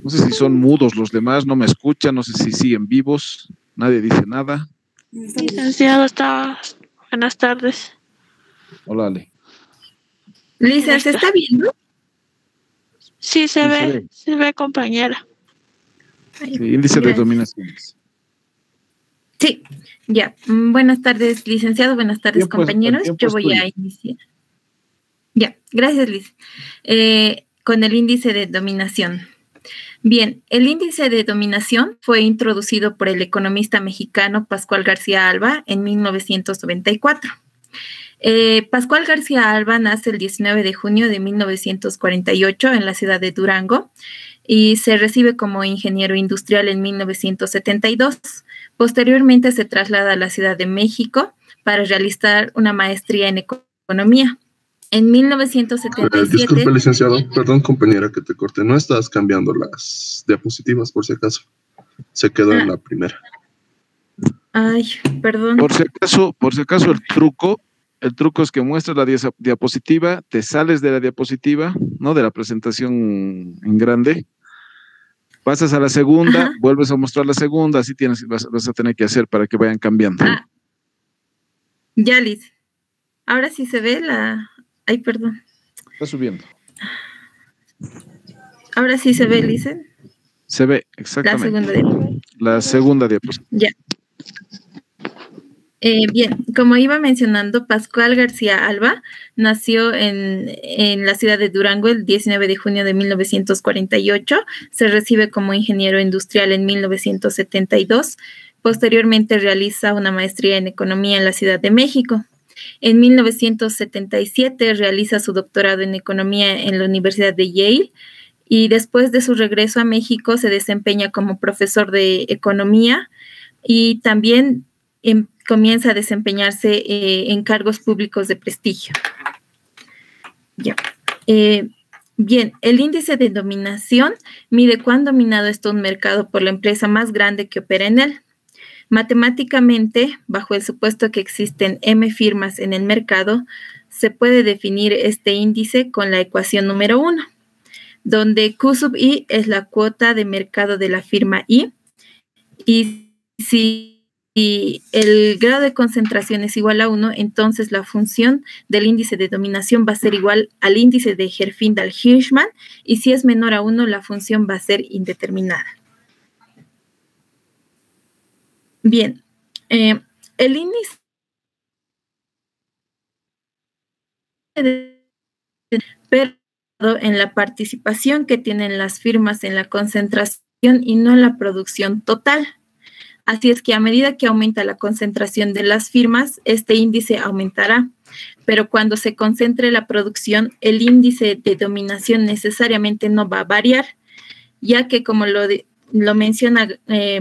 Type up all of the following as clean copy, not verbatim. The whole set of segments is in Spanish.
No sé si son mudos los demás, no me escuchan, no sé si siguen vivos, nadie dice nada. Licenciado, buenas tardes. Hola, Ale. Lisa, ¿se está viendo? Sí, se ve, compañera. Sí, índice de dominaciones. Sí, ya. Buenas tardes, licenciado. Buenas tardes, compañeros. Yo voy a iniciar. Ya, gracias, Liz. Con el índice de dominación. Bien, el índice de dominación fue introducido por el economista mexicano Pascual García Alba en 1994. Pascual García Alba nace el 19 de junio de 1948 en la ciudad de Durango y se recibe como ingeniero industrial en 1972. Posteriormente se traslada a la Ciudad de México para realizar una maestría en economía. En 1977... disculpe, licenciado. Perdón, compañera, que te corte. No estás cambiando las diapositivas, por si acaso. Se quedó en la primera. Ay, perdón. Por si acaso el truco es que muestras la diapositiva, te sales de la diapositiva, ¿no? De la presentación en grande. Pasas a la segunda, vuelves a mostrar la segunda, así vas a tener que hacer para que vayan cambiando. Ya, Liz. Ahora sí se ve la... Ay, perdón. Está subiendo. Ahora sí se ve, Liz. Se ve, exactamente. La segunda diapositiva. Ya. Bien, como iba mencionando, Pascual García Alba nació en la ciudad de Durango el 19 de junio de 1948. Se recibe como ingeniero industrial en 1972. Posteriormente realiza una maestría en economía en la Ciudad de México. En 1977 realiza su doctorado en economía en la Universidad de Yale y después de su regreso a México se desempeña como profesor de economía y también comienza a desempeñarse en cargos públicos de prestigio. Ya. Bien, el índice de dominación mide cuán dominado está un mercado por la empresa más grande que opera en él. Matemáticamente, bajo el supuesto que existen M firmas en el mercado, se puede definir este índice con la ecuación número 1, donde Q sub I es la cuota de mercado de la firma I, y si el grado de concentración es igual a 1, entonces la función del índice de dominación va a ser igual al índice de Herfindahl-Hirschman, y si es menor a 1, la función va a ser indeterminada. Bien, el índice en la participación que tienen las firmas en la concentración y no en la producción total. Así es que a medida que aumenta la concentración de las firmas, este índice aumentará. Pero cuando se concentre la producción, el índice de dominación necesariamente no va a variar, ya que como lo menciona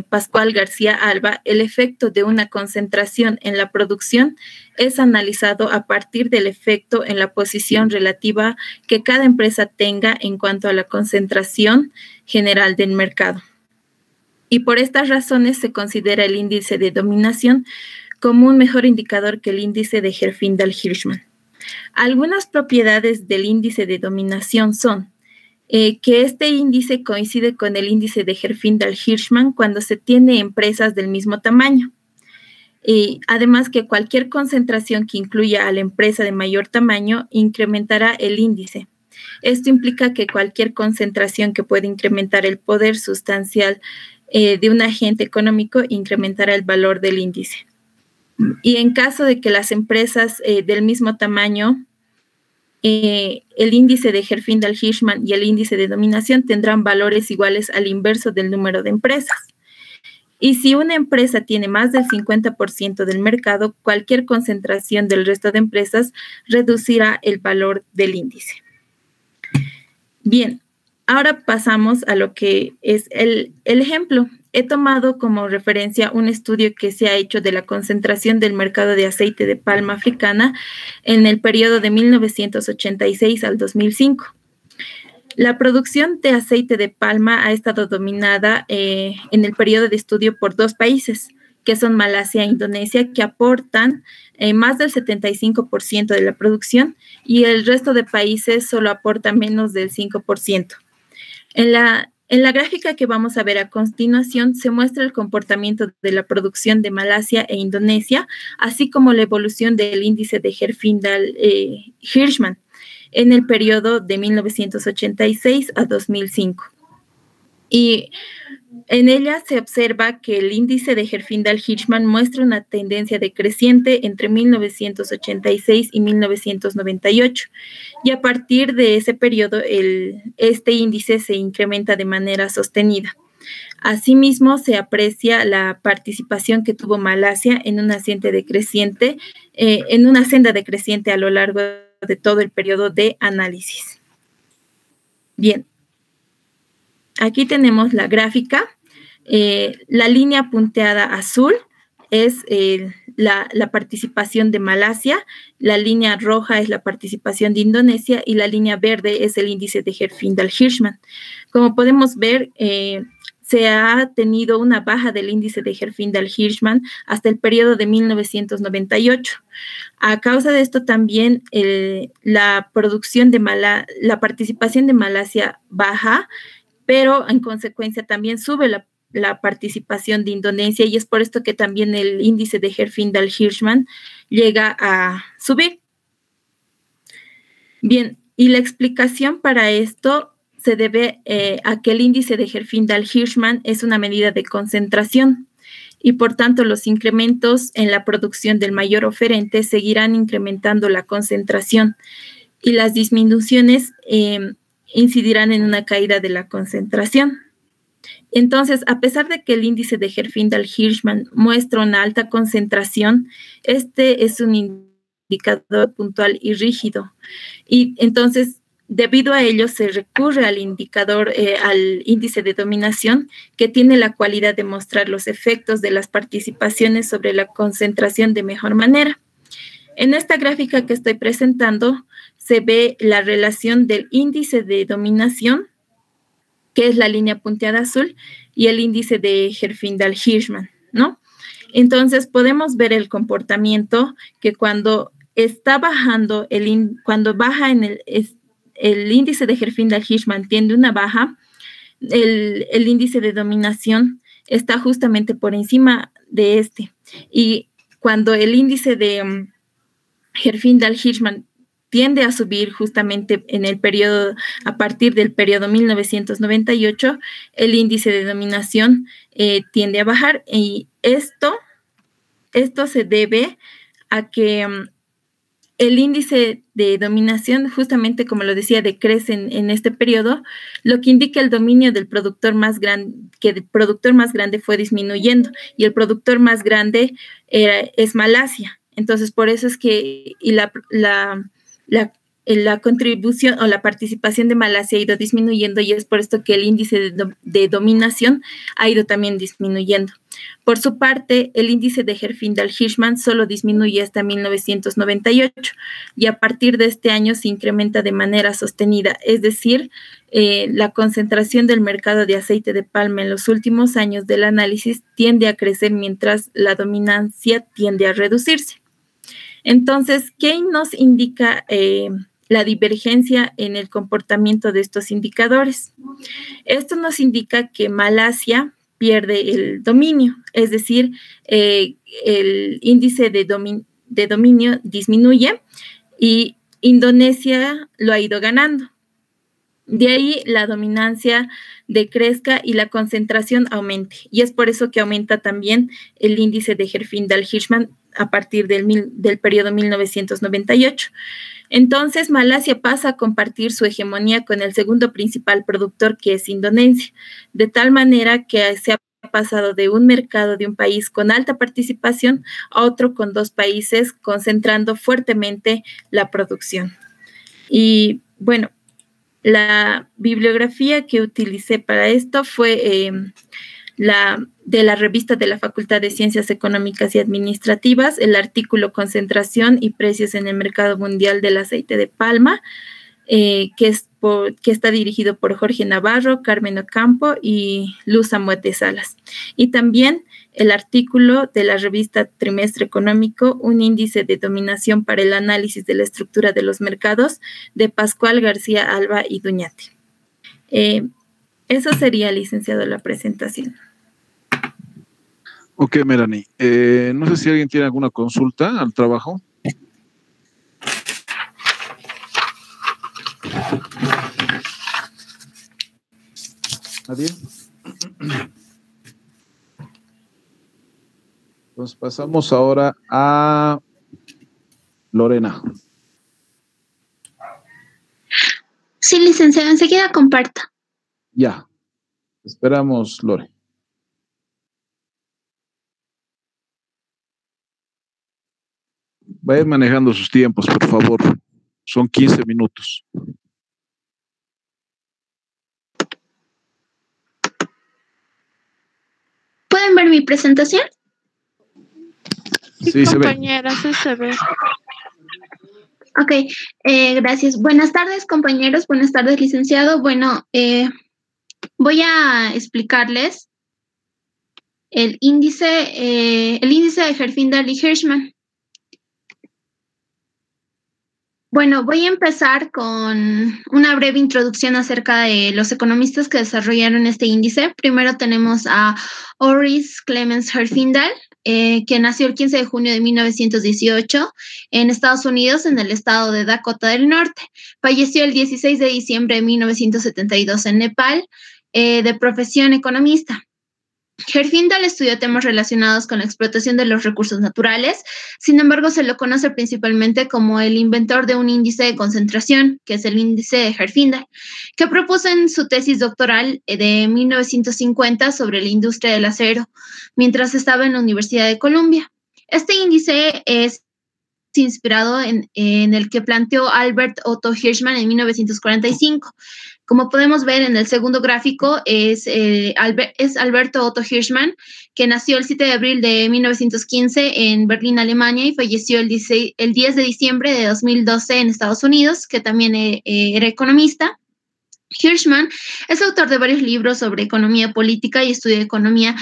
Pascual García Alba, el efecto de una concentración en la producción es analizado a partir del efecto en la posición relativa que cada empresa tenga en cuanto a la concentración general del mercado. Y por estas razones se considera el índice de dominación como un mejor indicador que el índice de Herfindahl-Hirschman. Algunas propiedades del índice de dominación son que este índice coincide con el índice de Herfindahl-Hirschman cuando se tiene empresas del mismo tamaño. Y además que cualquier concentración que incluya a la empresa de mayor tamaño incrementará el índice. Esto implica que cualquier concentración que pueda incrementar el poder sustancial de un agente económico incrementará el valor del índice. Y en caso de que las empresas del mismo tamaño, el índice de Herfindahl-Hirschman y el índice de dominación tendrán valores iguales al inverso del número de empresas. Y si una empresa tiene más del 50% del mercado, cualquier concentración del resto de empresas reducirá el valor del índice. Bien, ahora pasamos a lo que es el ejemplo. He tomado como referencia un estudio que se ha hecho de la concentración del mercado de aceite de palma africana en el periodo de 1986 al 2005. La producción de aceite de palma ha estado dominada en el periodo de estudio por dos países, que son Malasia e Indonesia, que aportan más del 75% de la producción y el resto de países solo aporta menos del 5%. En la gráfica que vamos a ver a continuación se muestra el comportamiento de la producción de Malasia e Indonesia, así como la evolución del índice de Herfindahl-Hirschman en el periodo de 1986 a 2005. Y en ella se observa que el índice de Herfindahl-Hirschman muestra una tendencia decreciente entre 1986 y 1998, y a partir de ese periodo este índice se incrementa de manera sostenida. Asimismo, se aprecia la participación que tuvo Malasia en una senda decreciente a lo largo de todo el periodo de análisis. Bien, aquí tenemos la gráfica. La línea punteada azul es la participación de Malasia, la línea roja es la participación de Indonesia y la línea verde es el índice de Herfindahl-Hirschman. Como podemos ver, se ha tenido una baja del índice de Herfindahl-Hirschman hasta el periodo de 1998. A causa de esto también la participación de Malasia baja, pero en consecuencia también sube la participación de Indonesia, y es por esto que también el índice de Herfindahl-Hirschman llega a subir. Bien, y la explicación para esto se debe a que el índice de Herfindahl-Hirschman es una medida de concentración y por tanto los incrementos en la producción del mayor oferente seguirán incrementando la concentración y las disminuciones incidirán en una caída de la concentración. Entonces, a pesar de que el índice de Herfindahl-Hirschman muestra una alta concentración, este es un indicador puntual y rígido. Y entonces, debido a ello, se recurre al al índice de dominación, que tiene la cualidad de mostrar los efectos de las participaciones sobre la concentración de mejor manera. En esta gráfica que estoy presentando, se ve la relación del índice de dominación, que es la línea punteada azul, y el índice de Herfindahl-Hirschman, ¿no? Entonces, podemos ver el comportamiento que cuando está bajando, cuando baja el índice de Herfindahl-Hirschman tiende una baja, el índice de dominación está justamente por encima de este. Y cuando el índice de Herfindahl-Hirschman tiende a subir justamente a partir del periodo 1998, el índice de dominación tiende a bajar, y esto se debe a que el índice de dominación, justamente como lo decía, decrece en este periodo, lo que indica el dominio del productor más grande, que el productor más grande fue disminuyendo, y el productor más grande es Malasia. Entonces, por eso es que la contribución o la participación de Malasia ha ido disminuyendo, y es por esto que el índice de dominación ha ido también disminuyendo. Por su parte, el índice de Herfindahl-Hirschman solo disminuye hasta 1998 y a partir de este año se incrementa de manera sostenida, es decir, la concentración del mercado de aceite de palma en los últimos años del análisis tiende a crecer mientras la dominancia tiende a reducirse. Entonces, ¿qué nos indica la divergencia en el comportamiento de estos indicadores? Esto nos indica que Malasia pierde el dominio, es decir, el índice de dominio disminuye y Indonesia lo ha ido ganando. De ahí la dominancia decrezca y la concentración aumente. Y es por eso que aumenta también el índice de Herfindahl-Hirschman a partir del periodo 1998. Entonces, Malasia pasa a compartir su hegemonía con el segundo principal productor, que es Indonesia, de tal manera que se ha pasado de un mercado de un país con alta participación a otro con dos países, concentrando fuertemente la producción. Y bueno, la bibliografía que utilicé para esto fue de la revista de la Facultad de Ciencias Económicas y Administrativas, el artículo Concentración y Precios en el Mercado Mundial del Aceite de Palma, que está dirigido por Jorge Navarro, Carmen Ocampo y Luz Amuete Salas. Y también el artículo de la revista Trimestre Económico, un índice de dominación para el análisis de la estructura de los mercados, de Pascual García Alba y Duñate. Eso sería, licenciado, la presentación. Ok, Melanie. No sé si alguien tiene alguna consulta al trabajo. ¿Nadie? Entonces pasamos ahora a Lorena. Sí, licenciado, enseguida comparta. Ya. Esperamos, Lore. Vayan manejando sus tiempos, por favor. Son 15 minutos. ¿Pueden ver mi presentación? Sí, compañera, sí se ve. Ok, gracias. Buenas tardes, compañeros. Buenas tardes, licenciado. Bueno, voy a explicarles el índice de Herfindahl y Hirschman. Bueno, voy a empezar con una breve introducción acerca de los economistas que desarrollaron este índice. Primero tenemos a Ulrich Clemens Herfindahl, que nació el 15 de junio de 1918 en Estados Unidos, en el estado de Dakota del Norte. Falleció el 16 de diciembre de 1972 en Nepal, de profesión economista. Herfindahl estudió temas relacionados con la explotación de los recursos naturales. Sin embargo, se lo conoce principalmente como el inventor de un índice de concentración, que es el índice de Herfindahl, que propuso en su tesis doctoral de 1950 sobre la industria del acero, mientras estaba en la Universidad de Columbia. Este índice es inspirado en el que planteó Albert Otto Hirschman en 1945. Como podemos ver en el segundo gráfico, es Alberto Otto Hirschman, que nació el 7 de abril de 1915 en Berlín, Alemania, y falleció el 10 de diciembre de 2012 en Estados Unidos, que también era economista. Hirschman es autor de varios libros sobre economía política y estudió economía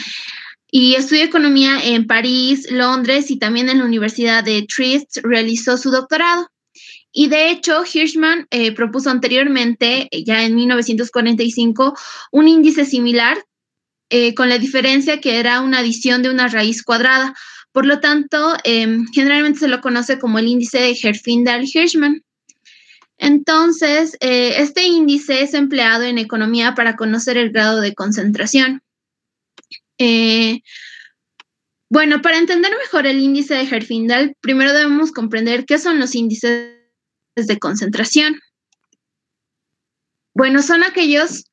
en París, Londres y también en la Universidad de Trieste realizó su doctorado. Y de hecho, Hirschman propuso anteriormente, ya en 1945, un índice similar, con la diferencia que era una adición de una raíz cuadrada. Por lo tanto, generalmente se lo conoce como el índice de Herfindahl-Hirschman. Entonces, este índice es empleado en economía para conocer el grado de concentración. Bueno, para entender mejor el índice de Herfindahl, primero debemos comprender qué son los índices de concentración. Bueno, son aquellos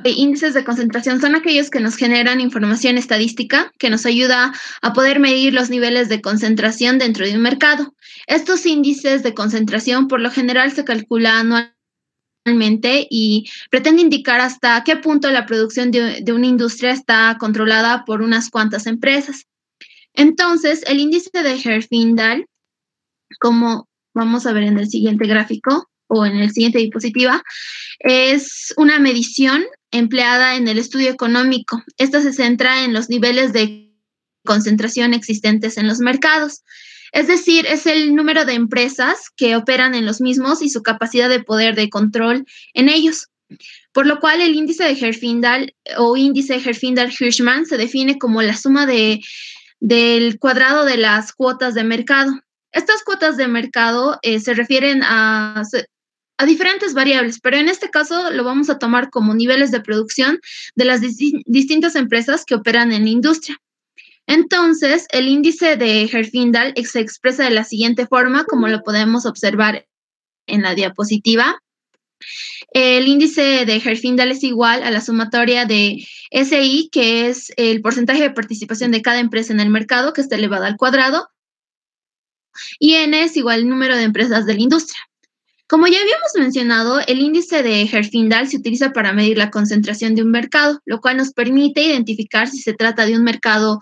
índices de concentración son aquellos que nos generan información estadística que nos ayuda a poder medir los niveles de concentración dentro de un mercado. Estos índices de concentración por lo general se calculan anualmente y pretende indicar hasta qué punto la producción de una industria está controlada por unas cuantas empresas. Entonces, el índice de Herfindahl, como vamos a ver en el siguiente gráfico o en el siguiente diapositiva, es una medición empleada en el estudio económico. Esta se centra en los niveles de concentración existentes en los mercados. Es decir, es el número de empresas que operan en los mismos y su capacidad de poder de control en ellos. Por lo cual, el índice de Herfindahl o índice Herfindahl-Hirschman se define como la suma del cuadrado de las cuotas de mercado. Estas cuotas de mercado se refieren a diferentes variables, pero en este caso lo vamos a tomar como niveles de producción de las distintas empresas que operan en la industria. Entonces, el índice de Herfindahl se expresa de la siguiente forma, como lo podemos observar en la diapositiva. El índice de Herfindahl es igual a la sumatoria de SI, que es el porcentaje de participación de cada empresa en el mercado, que está elevado al cuadrado, y N es igual al número de empresas de la industria. Como ya habíamos mencionado, el índice de Herfindahl se utiliza para medir la concentración de un mercado, lo cual nos permite identificar si se trata de un mercado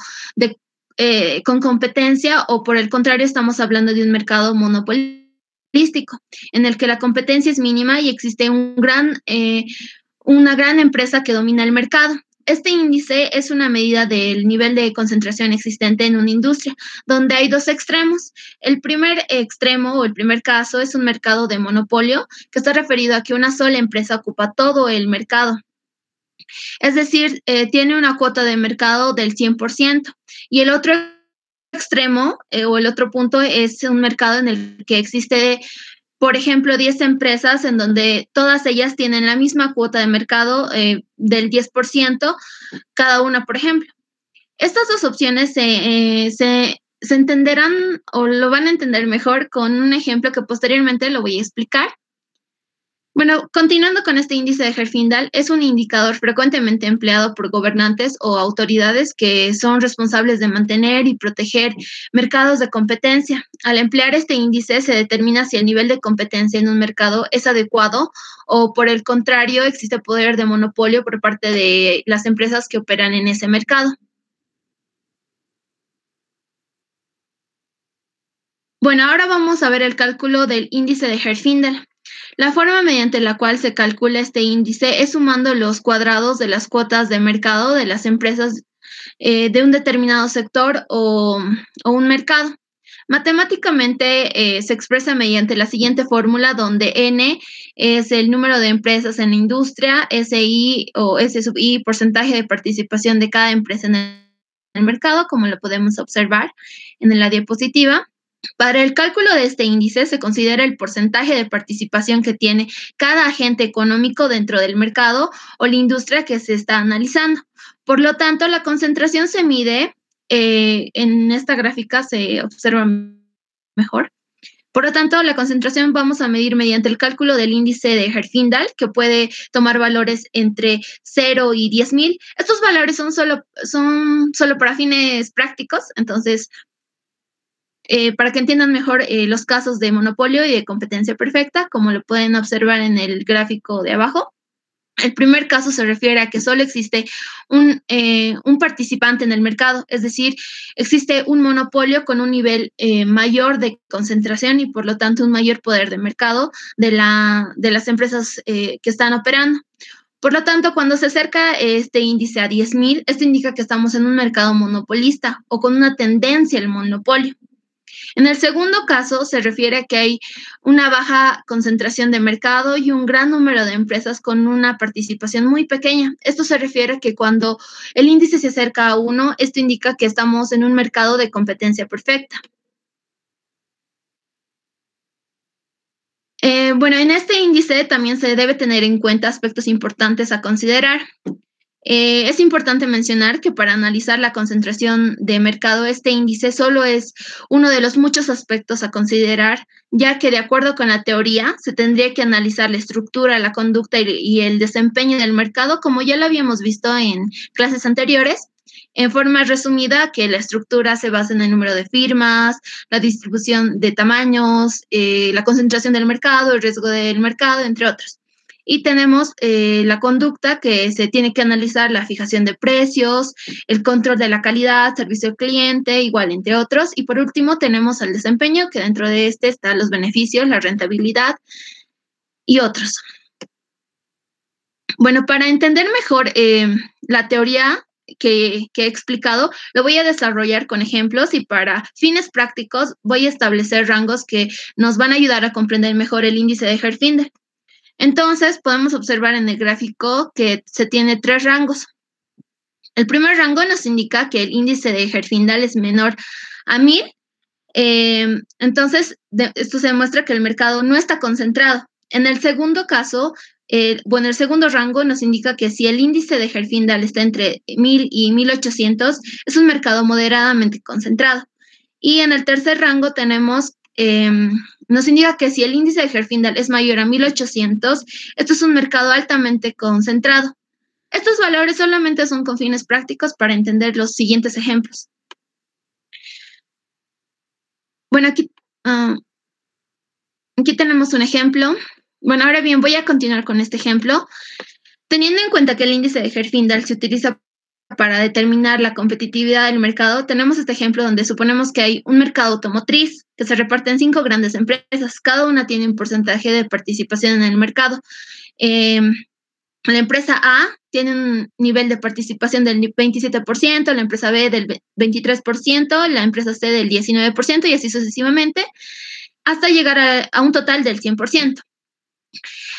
con competencia o, por el contrario, estamos hablando de un mercado monopolístico, en el que la competencia es mínima y existe una gran empresa que domina el mercado. este índice es una medida del nivel de concentración existente en una industria, donde hay dos extremos. El primer extremo o el primer caso es un mercado de monopolio, que está referido a que una sola empresa ocupa todo el mercado. Es decir, tiene una cuota de mercado del 100%. Y el otro extremo o el otro punto es un mercado en el que existe, por ejemplo, 10 empresas en donde todas ellas tienen la misma cuota de mercado del 10% cada una, por ejemplo. Estas dos opciones se entenderán o lo van a entender mejor con un ejemplo que posteriormente lo voy a explicar. Bueno, continuando con este índice de Herfindahl, es un indicador frecuentemente empleado por gobernantes o autoridades que son responsables de mantener y proteger mercados de competencia. Al emplear este índice se determina si el nivel de competencia en un mercado es adecuado o, por el contrario, existe poder de monopolio por parte de las empresas que operan en ese mercado. Bueno, ahora vamos a ver el cálculo del índice de Herfindahl. La forma mediante la cual se calcula este índice es sumando los cuadrados de las cuotas de mercado de las empresas de un determinado sector o un mercado. Matemáticamente se expresa mediante la siguiente fórmula, donde N es el número de empresas en la industria, SI o S sub I, porcentaje de participación de cada empresa en el mercado, como lo podemos observar en la diapositiva. Para el cálculo de este índice se considera el porcentaje de participación que tiene cada agente económico dentro del mercado o la industria que se está analizando. Por lo tanto, la concentración se mide, en esta gráfica se observa mejor. Por lo tanto, la concentración vamos a medir mediante el cálculo del índice de Herfindahl, que puede tomar valores entre 0 y 10.000. Estos valores son solo para fines prácticos, entonces, para que entiendan mejor los casos de monopolio y de competencia perfecta, como lo pueden observar en el gráfico de abajo. El primer caso se refiere a que solo existe un participante en el mercado, es decir, existe un monopolio con un nivel mayor de concentración y por lo tanto un mayor poder de mercado de las empresas que están operando. Por lo tanto, cuando se acerca este índice a 10.000, esto indica que estamos en un mercado monopolista o con una tendencia al monopolio. En el segundo caso, se refiere a que hay una baja concentración de mercado y un gran número de empresas con una participación muy pequeña. Esto se refiere a que cuando el índice se acerca a 1, esto indica que estamos en un mercado de competencia perfecta. Bueno, en este índice también se debe tener en cuenta aspectos importantes a considerar. Es importante mencionar que para analizar la concentración de mercado, este índice solo es uno de los muchos aspectos a considerar, ya que de acuerdo con la teoría se tendría que analizar la estructura, la conducta y el desempeño del mercado, como ya lo habíamos visto en clases anteriores. En forma resumida, que la estructura se basa en el número de firmas, la distribución de tamaños, la concentración del mercado, el riesgo del mercado, entre otros. Y tenemos la conducta, que se tiene que analizar la fijación de precios, el control de la calidad, servicio al cliente, igual, entre otros. Y por último tenemos el desempeño, que dentro de este están los beneficios, la rentabilidad y otros. Bueno, para entender mejor la teoría que he explicado, lo voy a desarrollar con ejemplos y para fines prácticos voy a establecer rangos que nos van a ayudar a comprender mejor el índice de Herfindahl. Entonces, podemos observar en el gráfico que se tiene 3 rangos. El primer rango nos indica que el índice de Herfindahl es menor a 1.000. Entonces, esto se demuestra que el mercado no está concentrado. En el segundo caso, el segundo rango nos indica que si el índice de Herfindahl está entre 1.000 y 1.800, es un mercado moderadamente concentrado. Y en el tercer rango tenemos nos indica que si el índice de Herfindahl es mayor a 1.800, esto es un mercado altamente concentrado. Estos valores solamente son con fines prácticos para entender los siguientes ejemplos. Bueno, aquí tenemos un ejemplo. Bueno, ahora bien, voy a continuar con este ejemplo. Teniendo en cuenta que el índice de Herfindahl se utiliza para determinar la competitividad del mercado, tenemos este ejemplo donde suponemos que hay un mercado automotriz que se reparte en 5 grandes empresas. Cada una tiene un porcentaje de participación en el mercado. La empresa A tiene un nivel de participación del 27%, la empresa B del 23%, la empresa C del 19% y así sucesivamente, hasta llegar a un total del 100%.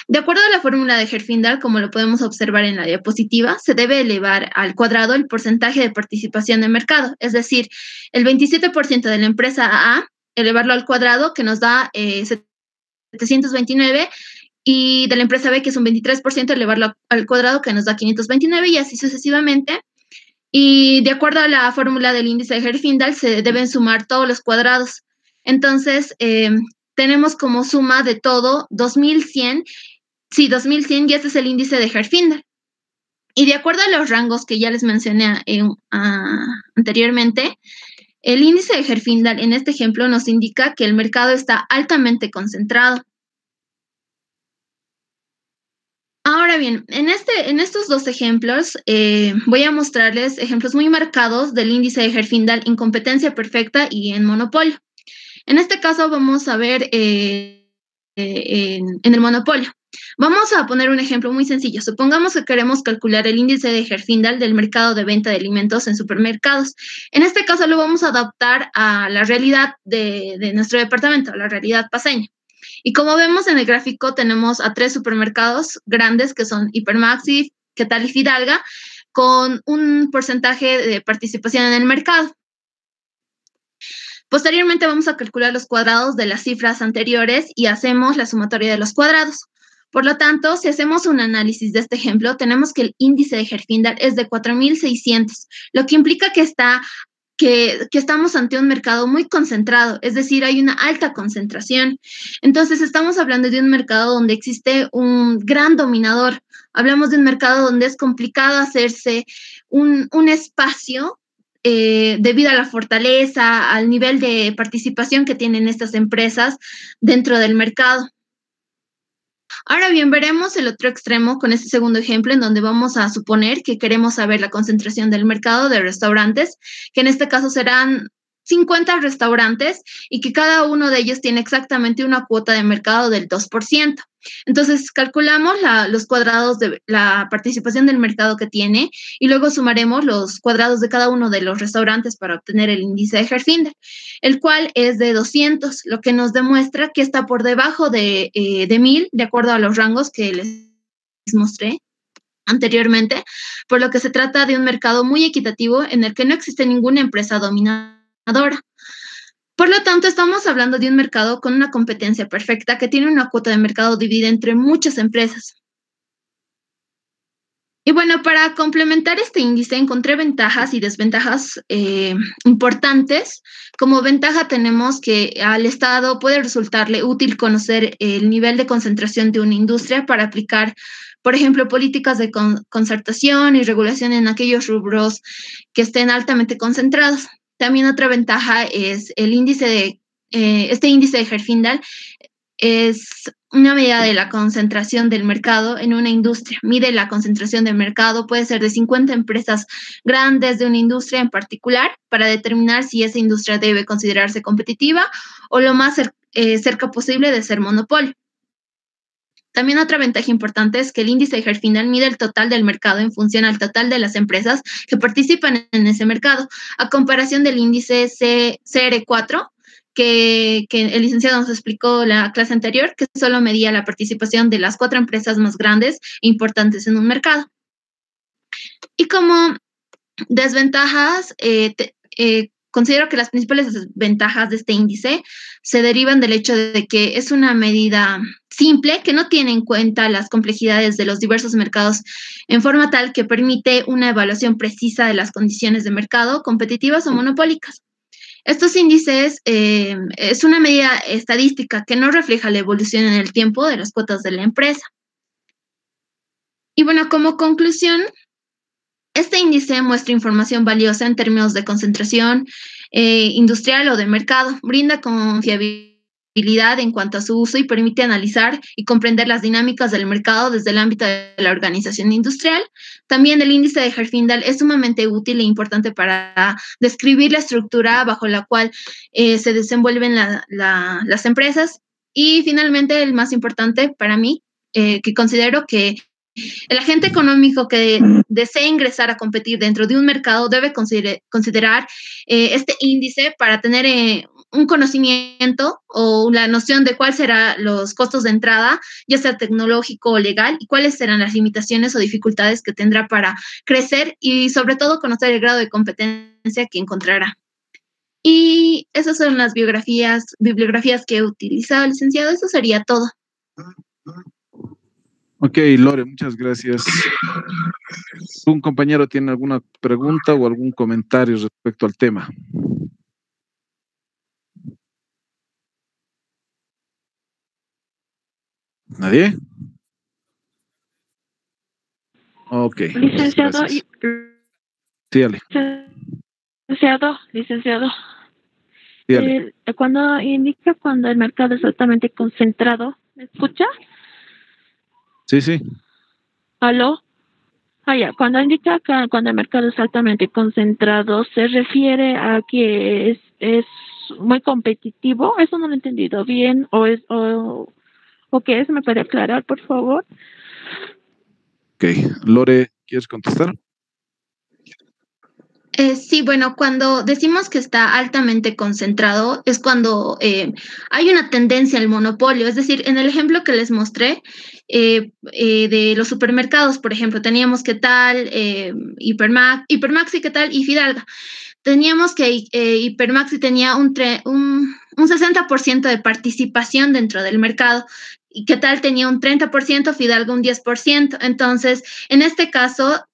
De acuerdo a la fórmula de Herfindahl, como lo podemos observar en la diapositiva, se debe elevar al cuadrado el porcentaje de participación de mercado, es decir, el 27% de la empresa A, elevarlo al cuadrado, que nos da 729, y de la empresa B, que es un 23%, elevarlo al cuadrado, que nos da 529, y así sucesivamente. Y de acuerdo a la fórmula del índice de Herfindahl, se deben sumar todos los cuadrados. Entonces, tenemos como suma de todo 2100. Sí, 2100, y este es el índice de Herfindahl. Y de acuerdo a los rangos que ya les mencioné anteriormente, el índice de Herfindahl en este ejemplo nos indica que el mercado está altamente concentrado. Ahora bien, en estos dos ejemplos voy a mostrarles ejemplos muy marcados del índice de Herfindahl en competencia perfecta y en monopolio. En este caso vamos a ver en el monopolio. Vamos a poner un ejemplo muy sencillo. Supongamos que queremos calcular el índice de Herfindahl del mercado de venta de alimentos en supermercados. En este caso lo vamos a adaptar a la realidad de nuestro departamento, a la realidad paceña. Y como vemos en el gráfico, tenemos a 3 supermercados grandes que son Hipermaxi, Quetal y Fidalga, con un porcentaje de participación en el mercado. Posteriormente vamos a calcular los cuadrados de las cifras anteriores y hacemos la sumatoria de los cuadrados. Por lo tanto, si hacemos un análisis de este ejemplo, tenemos que el índice de Herfindahl es de 4.600, lo que implica que estamos ante un mercado muy concentrado, es decir, hay una alta concentración. Entonces, estamos hablando de un mercado donde existe un gran dominador. Hablamos de un mercado donde es complicado hacerse un espacio debido a la fortaleza, al nivel de participación que tienen estas empresas dentro del mercado. Ahora bien, veremos el otro extremo con este segundo ejemplo, en donde vamos a suponer que queremos saber la concentración del mercado de restaurantes, que en este caso serán 50 restaurantes y que cada uno de ellos tiene exactamente una cuota de mercado del 2%. Entonces, calculamos los cuadrados de la participación del mercado que tiene y luego sumaremos los cuadrados de cada uno de los restaurantes para obtener el índice de Herfindahl, el cual es de 200, lo que nos demuestra que está por debajo de 1000, de acuerdo a los rangos que les mostré anteriormente, por lo que se trata de un mercado muy equitativo en el que no existe ninguna empresa dominadora. Por lo tanto, estamos hablando de un mercado con una competencia perfecta que tiene una cuota de mercado dividida entre muchas empresas. Y bueno, para complementar este índice encontré ventajas y desventajas importantes. Como ventaja tenemos que al Estado puede resultarle útil conocer el nivel de concentración de una industria para aplicar, por ejemplo, políticas de concertación y regulación en aquellos rubros que estén altamente concentrados. También otra ventaja es el índice este índice de Herfindahl es una medida de la concentración del mercado en una industria. Mide la concentración del mercado, puede ser de 50 empresas grandes de una industria en particular, para determinar si esa industria debe considerarse competitiva o lo más cerca posible de ser monopolio. También otra ventaja importante es que el índice de Herfindahl mide el total del mercado en función al total de las empresas que participan en ese mercado, a comparación del índice CR4, que el licenciado nos explicó la clase anterior, que solo medía la participación de las 4 empresas más grandes e importantes en un mercado. Y como desventajas, considero que las principales desventajas de este índice se derivan del hecho de que es una medida simple, que no tiene en cuenta las complejidades de los diversos mercados en forma tal que permite una evaluación precisa de las condiciones de mercado, competitivas o monopólicas. Estos índices es una medida estadística que no refleja la evolución en el tiempo de las cuotas de la empresa. Y bueno, como conclusión, este índice muestra información valiosa en términos de concentración industrial o de mercado, brinda confiabilidad en cuanto a su uso y permite analizar y comprender las dinámicas del mercado desde el ámbito de la organización industrial. También el índice de Herfindahl es sumamente útil e importante para describir la estructura bajo la cual se desenvuelven las empresas. Y finalmente, el más importante para mí, que considero que el agente económico que desea ingresar a competir dentro de un mercado debe considerar este índice para tener un conocimiento o la noción de cuáles serán los costos de entrada, ya sea tecnológico o legal, y cuáles serán las limitaciones o dificultades que tendrá para crecer y sobre todo conocer el grado de competencia que encontrará. Y esas son las bibliografías que he utilizado, licenciado. Eso sería todo. Ok, Lore, muchas gracias. ¿Un compañero tiene alguna pregunta o algún comentario respecto al tema? ¿Nadie? Ok. Licenciado, Sí, Ale. licenciado. Sí, Ale. Cuando indica cuando el mercado es altamente concentrado, ¿me escucha? Sí, sí. ¿Aló? Ya. Cuando indica que cuando el mercado es altamente concentrado, ¿se refiere a que es muy competitivo? Eso no lo he entendido bien. ¿O qué es? ¿Me puede aclarar, por favor? Ok. Lore, ¿quieres contestar? Sí, bueno, cuando decimos que está altamente concentrado es cuando hay una tendencia al monopolio. Es decir, en el ejemplo que les mostré de los supermercados, por ejemplo, teníamos que tal, Hipermaxi, ¿qué tal? Y Fidalga. Teníamos que Hipermaxi tenía un 60% de participación dentro del mercado. ¿Y qué tal? Tenía un 30%, Fidalga un 10%. Entonces, en este caso,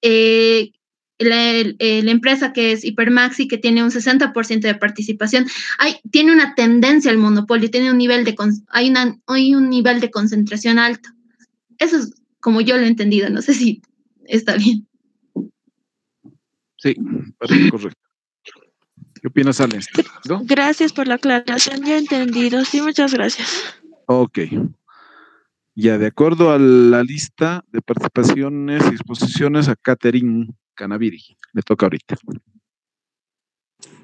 la empresa que es Hipermaxi, que tiene un 60% de participación, tiene una tendencia al monopolio, tiene un nivel hay un nivel de concentración alto. Eso es como yo lo he entendido, no sé si está bien. Sí, parece correcto. ¿Qué opinas, Ale? ¿No? Gracias por la aclaración, ya he entendido. Sí, muchas gracias. Ok. Ya, de acuerdo a la lista de participaciones y exposiciones, a Catherine Canaviri. Le toca ahorita.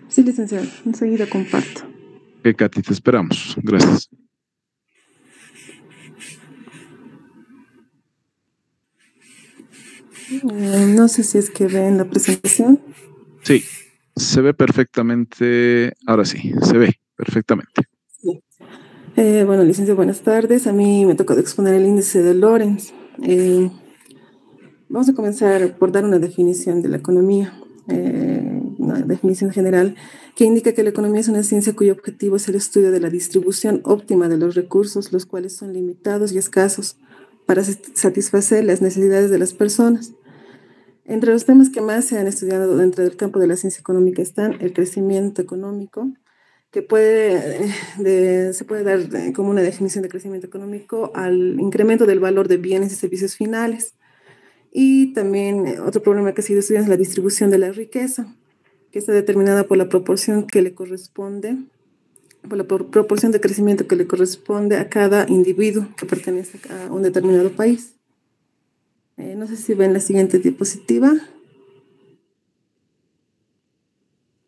Sí, licenciado. Enseguida comparto. Ok, Katy, te esperamos. Gracias. No sé si es que ven la presentación. Sí, se ve perfectamente. Ahora sí, se ve perfectamente. Sí. Bueno, licenciado, buenas tardes. A mí me toca exponer el índice de Lorenz. Vamos a comenzar por dar una definición de la economía, una definición general que indica que la economía es una ciencia cuyo objetivo es el estudio de la distribución óptima de los recursos, los cuales son limitados y escasos para satisfacer las necesidades de las personas. Entre los temas que más se han estudiado dentro del campo de la ciencia económica están el crecimiento económico, que se puede dar como una definición de crecimiento económico al incremento del valor de bienes y servicios finales. Y también otro problema que ha sido estudiado es la distribución de la riqueza, que está determinada por la proporción que le corresponde, por la proporción de crecimiento que le corresponde a cada individuo que pertenece a un determinado país. No sé si ven la siguiente diapositiva.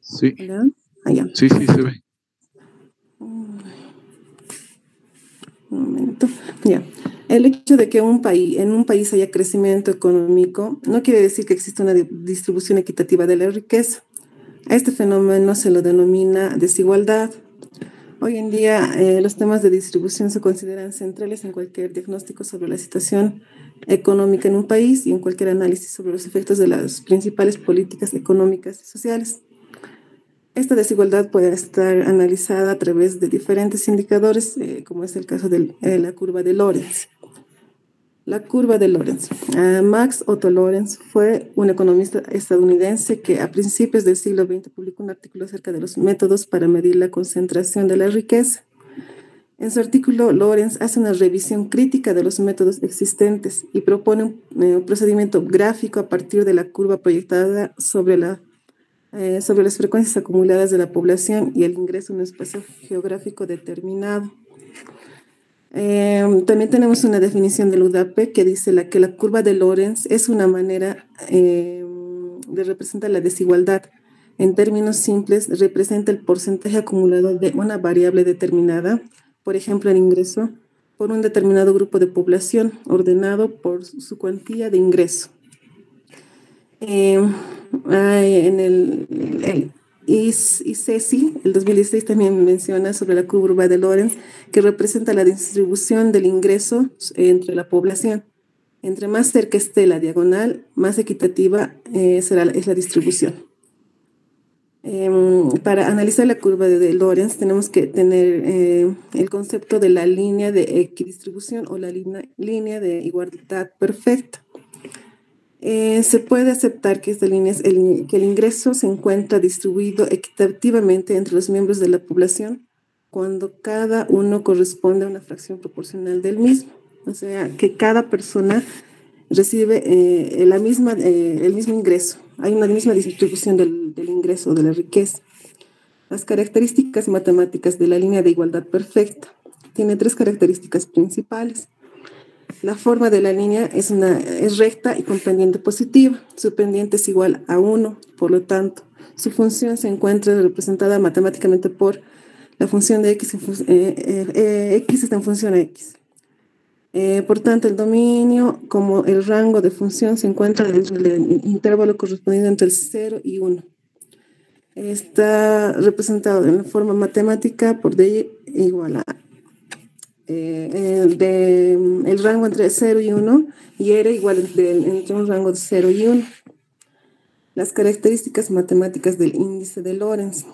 Sí. Ya. Sí, sí, se ve. Un momento. Ya. El hecho de que en un país haya crecimiento económico no quiere decir que exista una distribución equitativa de la riqueza. A este fenómeno se lo denomina desigualdad. Hoy en día, los temas de distribución se consideran centrales en cualquier diagnóstico sobre la situación económica en un país y en cualquier análisis sobre los efectos de las principales políticas económicas y sociales. Esta desigualdad puede estar analizada a través de diferentes indicadores, como es el caso de la curva de Lorenz. La curva de Lorenz. Max Otto Lorenz fue un economista estadounidense que a principios del siglo XX publicó un artículo acerca de los métodos para medir la concentración de la riqueza. En su artículo, Lorenz hace una revisión crítica de los métodos existentes y propone un procedimiento gráfico a partir de la curva proyectada sobre las frecuencias acumuladas de la población y el ingreso en un espacio geográfico determinado. También tenemos una definición del UDAPE que dice que la curva de Lorenz es una manera de representar la desigualdad. En términos simples, representa el porcentaje acumulado de una variable determinada, por ejemplo, el ingreso, por un determinado grupo de población ordenado por su cuantía de ingreso. En el ICESI, el 2016 también menciona sobre la curva de Lorenz, que representa la distribución del ingreso entre la población. Entre más cerca esté la diagonal, más equitativa es la distribución. Para analizar la curva de Lorenz tenemos que tener el concepto de la línea de equidistribución o la línea de igualdad perfecta. Se puede aceptar que esta línea es que el ingreso se encuentra distribuido equitativamente entre los miembros de la población cuando cada uno corresponde a una fracción proporcional del mismo. O sea, que cada persona recibe el mismo ingreso. Hay una misma distribución del ingreso, de la riqueza. Las características matemáticas de la línea de igualdad perfecta. Tiene 3 características principales. La forma de la línea es recta y con pendiente positiva. Su pendiente es igual a 1, por lo tanto, su función se encuentra representada matemáticamente por la función de x, x está en función a x. Por tanto, el dominio como el rango de función se encuentra dentro del intervalo correspondiente entre el 0 y 1. Está representado en la forma matemática por dy igual a el rango entre 0 y 1 y r igual entre un rango de 0 y 1. Las características matemáticas del índice de Lorenz.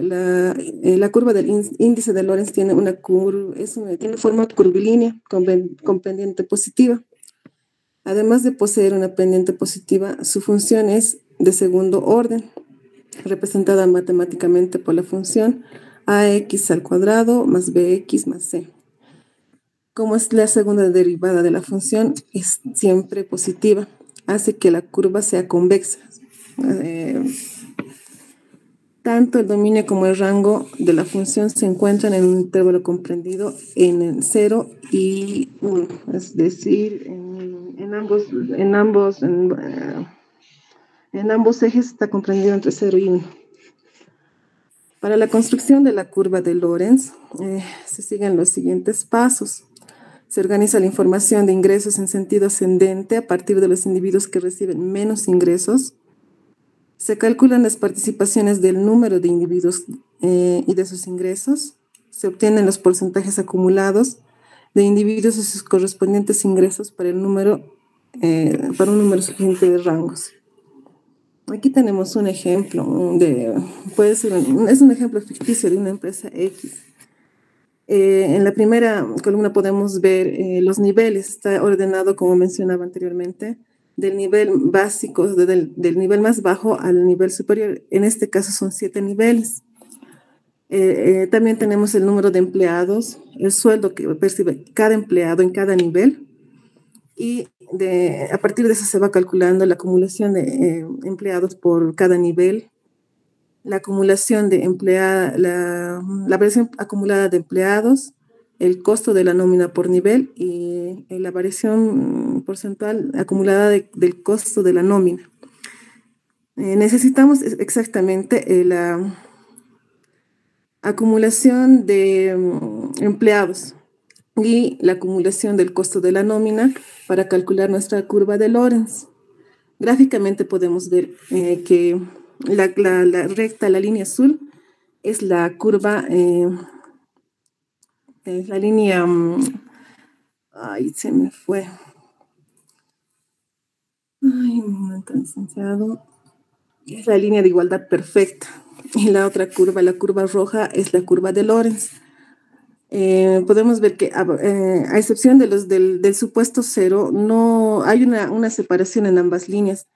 La curva del índice de Lorenz tiene tiene forma curvilínea con pendiente positiva. Además de poseer una pendiente positiva, su función es de segundo orden, representada matemáticamente por la función ax al cuadrado más bx más c. Como es la segunda derivada de la función, es siempre positiva, hace que la curva sea convexa. Tanto el dominio como el rango de la función se encuentran en un intervalo comprendido en el 0 y 1, es decir, en ambos ejes está comprendido entre 0 y 1. Para la construcción de la curva de Lorenz se siguen los siguientes pasos. Se organiza la información de ingresos en sentido ascendente a partir de los individuos que reciben menos ingresos. Se calculan las participaciones del número de individuos y de sus ingresos. Se obtienen los porcentajes acumulados de individuos y sus correspondientes ingresos para un número suficiente de rangos. Aquí tenemos un ejemplo es un ejemplo ficticio de una empresa X. En la primera columna podemos ver los niveles. Está ordenado, como mencionaba anteriormente, del nivel básico, del nivel más bajo al nivel superior. En este caso son 7 niveles. También tenemos el número de empleados, el sueldo que percibe cada empleado en cada nivel. Y a partir de eso se va calculando la acumulación de empleados por cada nivel, la acumulación de la variación acumulada de empleados, el costo de la nómina por nivel y la variación porcentual acumulada del costo de la nómina. Necesitamos exactamente la acumulación de empleados y la acumulación del costo de la nómina para calcular nuestra curva de Lorenz. Gráficamente podemos ver que la recta, la línea azul, es la curva, es la línea, se me fue. Un momento, licenciado. Es la línea de igualdad perfecta. Y la otra curva, la curva roja, es la curva de Lorenz. Podemos ver que a excepción de del supuesto 0, no hay una separación en ambas líneas.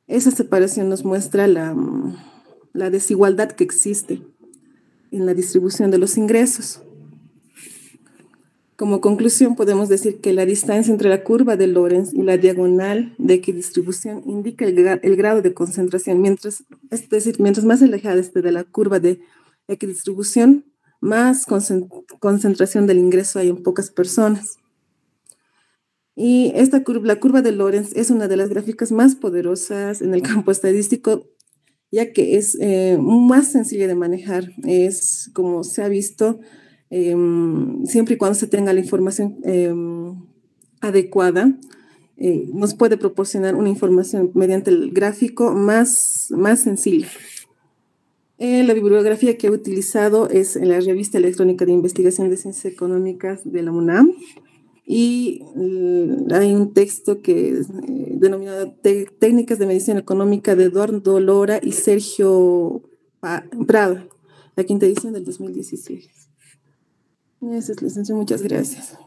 Esa separación nos muestra la desigualdad que existe en la distribución de los ingresos. Como conclusión, podemos decir que la distancia entre la curva de Lorenz y la diagonal de equidistribución indica el grado de concentración. Mientras más alejada esté de la curva de equidistribución, más concentración del ingreso hay en pocas personas. Y la curva de Lorenz es una de las gráficas más poderosas en el campo estadístico, ya que es más sencilla de manejar. Es, como se ha visto, siempre y cuando se tenga la información adecuada, nos puede proporcionar una información mediante el gráfico más sencilla. La bibliografía que he utilizado es en la Revista Electrónica de Investigación de Ciencias Económicas de la UNAM, y hay un texto que es denominado Técnicas de Medición Económica de Eduardo Lora y Sergio Prado, la quinta edición del 2016. Esa es la extensión, muchas gracias.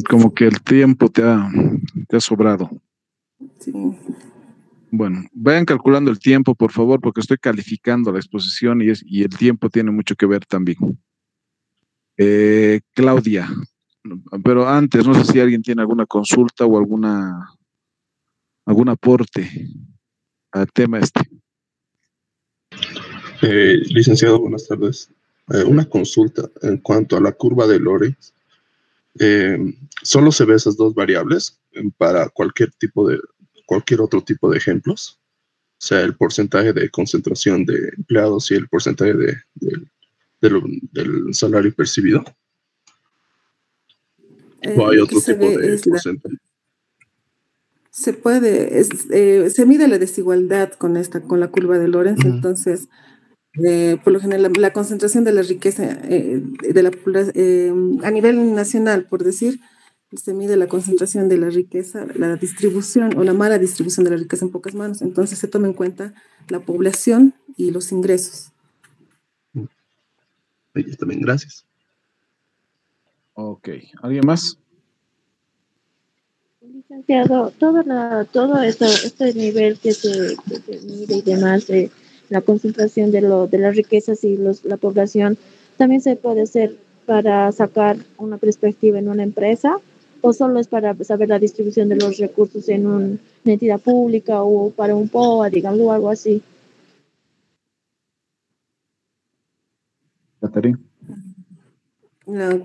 Como que el tiempo te ha sobrado. Sí. Bueno, vayan calculando el tiempo, por favor, porque estoy calificando la exposición y el tiempo tiene mucho que ver también. Claudia, pero antes, no sé si alguien tiene alguna consulta o algún aporte al tema este. Licenciado, buenas tardes. Una consulta en cuanto a la curva de Lorenz. ¿Solo se ve esas dos variables para cualquier otro tipo de ejemplos? O sea, el porcentaje de concentración de empleados y el porcentaje del salario percibido. ¿O hay otro tipo de porcentaje? Se mide la desigualdad con la curva de Lorenz. Entonces, por lo general, la concentración de la riqueza a nivel nacional, por decir, se mide la concentración de la riqueza, la distribución o la mala distribución de la riqueza en pocas manos. Entonces, se toma en cuenta la población y los ingresos. Ahí está bien, gracias. Ok, ¿alguien más? Licenciado, todo este nivel que se mide y demás, la concentración de las riquezas y la población, ¿también se puede hacer para sacar una perspectiva en una empresa? ¿O solo es para saber la distribución de los recursos en una entidad pública o para un POA, digamos, o algo así? Caterina.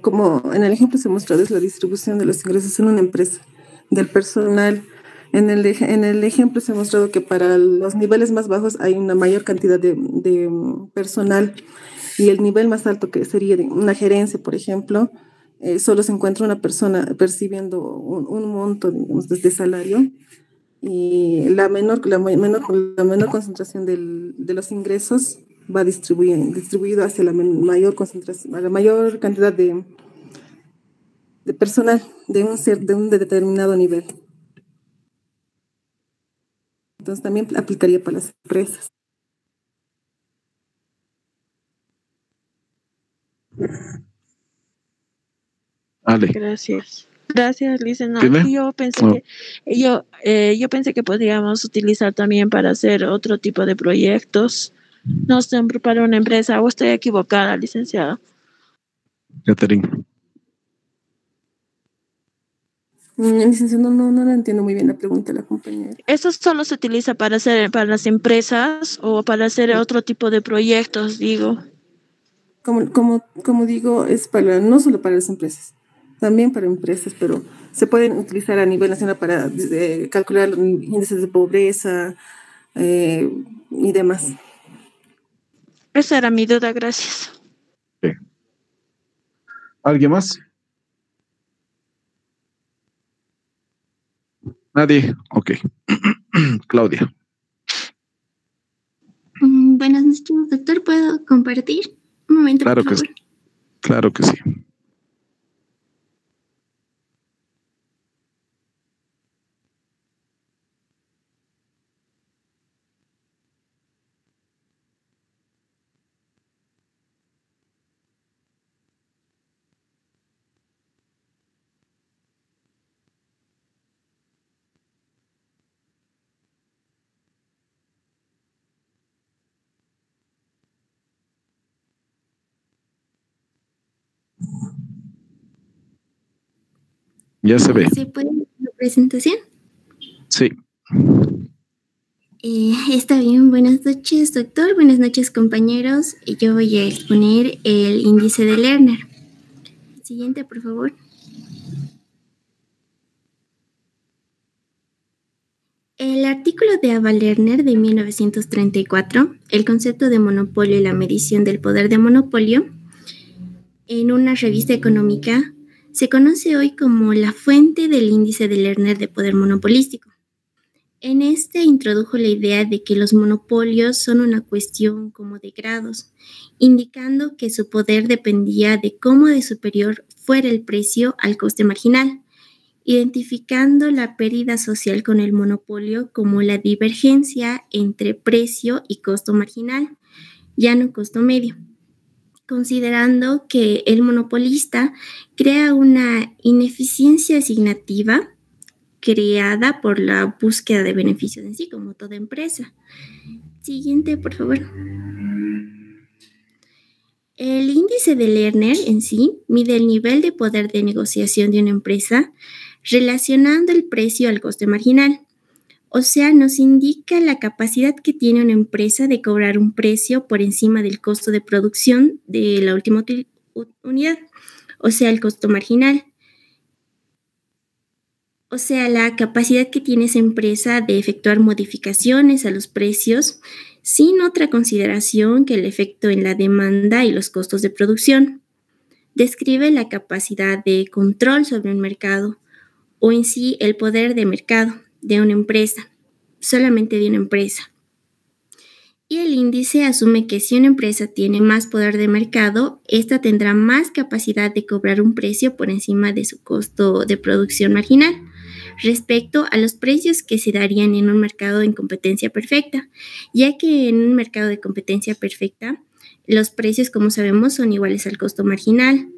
Como en el ejemplo se mostró, es la distribución de los ingresos en una empresa, del personal. En el ejemplo se ha mostrado que para los niveles más bajos hay una mayor cantidad de personal, y el nivel más alto, que sería de una gerencia, por ejemplo, solo se encuentra una persona percibiendo un monto, digamos, de salario, y la menor concentración de los ingresos va distribuido hacia la mayor concentración, a la mayor cantidad de personal de un determinado nivel. Entonces también aplicaría para las empresas. Ale. Gracias. Gracias, Lice. No, yo pensé que podríamos utilizar también para hacer otro tipo de proyectos, no siempre para una empresa. ¿O estoy equivocada, licenciado? Caterina. Licenciado, no entiendo muy bien la pregunta de la compañera. ¿Eso solo se utiliza para las empresas o para hacer otro tipo de proyectos, digo? Como digo, es no solo para las empresas, también para empresas, pero se pueden utilizar a nivel nacional para calcular los índices de pobreza y demás. Esa era mi duda, gracias. Okay. ¿Alguien más? Nadie. Ok. Claudia. Buenas noches, doctor. ¿Puedo compartir? Un momento, Claro por que favor. sí. Claro que sí. Ya se ve. ¿Se puede ver la presentación? Sí. Está bien. Buenas noches, doctor. Buenas noches, compañeros. Yo voy a exponer el índice de Lerner. Siguiente, por favor. El artículo de Ava Lerner de 1934, El concepto de monopolio y la medición del poder de monopolio, en una revista económica, se conoce hoy como la fuente del índice de Lerner de poder monopolístico. En este introdujo la idea de que los monopolios son una cuestión como de grados, indicando que su poder dependía de cómo de superior fuera el precio al coste marginal, identificando la pérdida social con el monopolio como la divergencia entre precio y costo marginal, ya no costo medio, considerando que el monopolista crea una ineficiencia asignativa creada por la búsqueda de beneficios en sí, como toda empresa. Siguiente, por favor. El índice de Lerner en sí mide el nivel de poder de negociación de una empresa relacionando el precio al coste marginal. O sea, nos indica la capacidad que tiene una empresa de cobrar un precio por encima del costo de producción de la última unidad, o sea, el costo marginal. O sea, la capacidad que tiene esa empresa de efectuar modificaciones a los precios sin otra consideración que el efecto en la demanda y los costos de producción. Describe la capacidad de control sobre un mercado o en sí el poder de mercado de una empresa, solamente de una empresa. Y el índice asume que si una empresa tiene más poder de mercado, ésta tendrá más capacidad de cobrar un precio por encima de su costo de producción marginal, respecto a los precios que se darían en un mercado en competencia perfecta, ya que en un mercado de competencia perfecta, los precios, como sabemos, son iguales al costo marginal.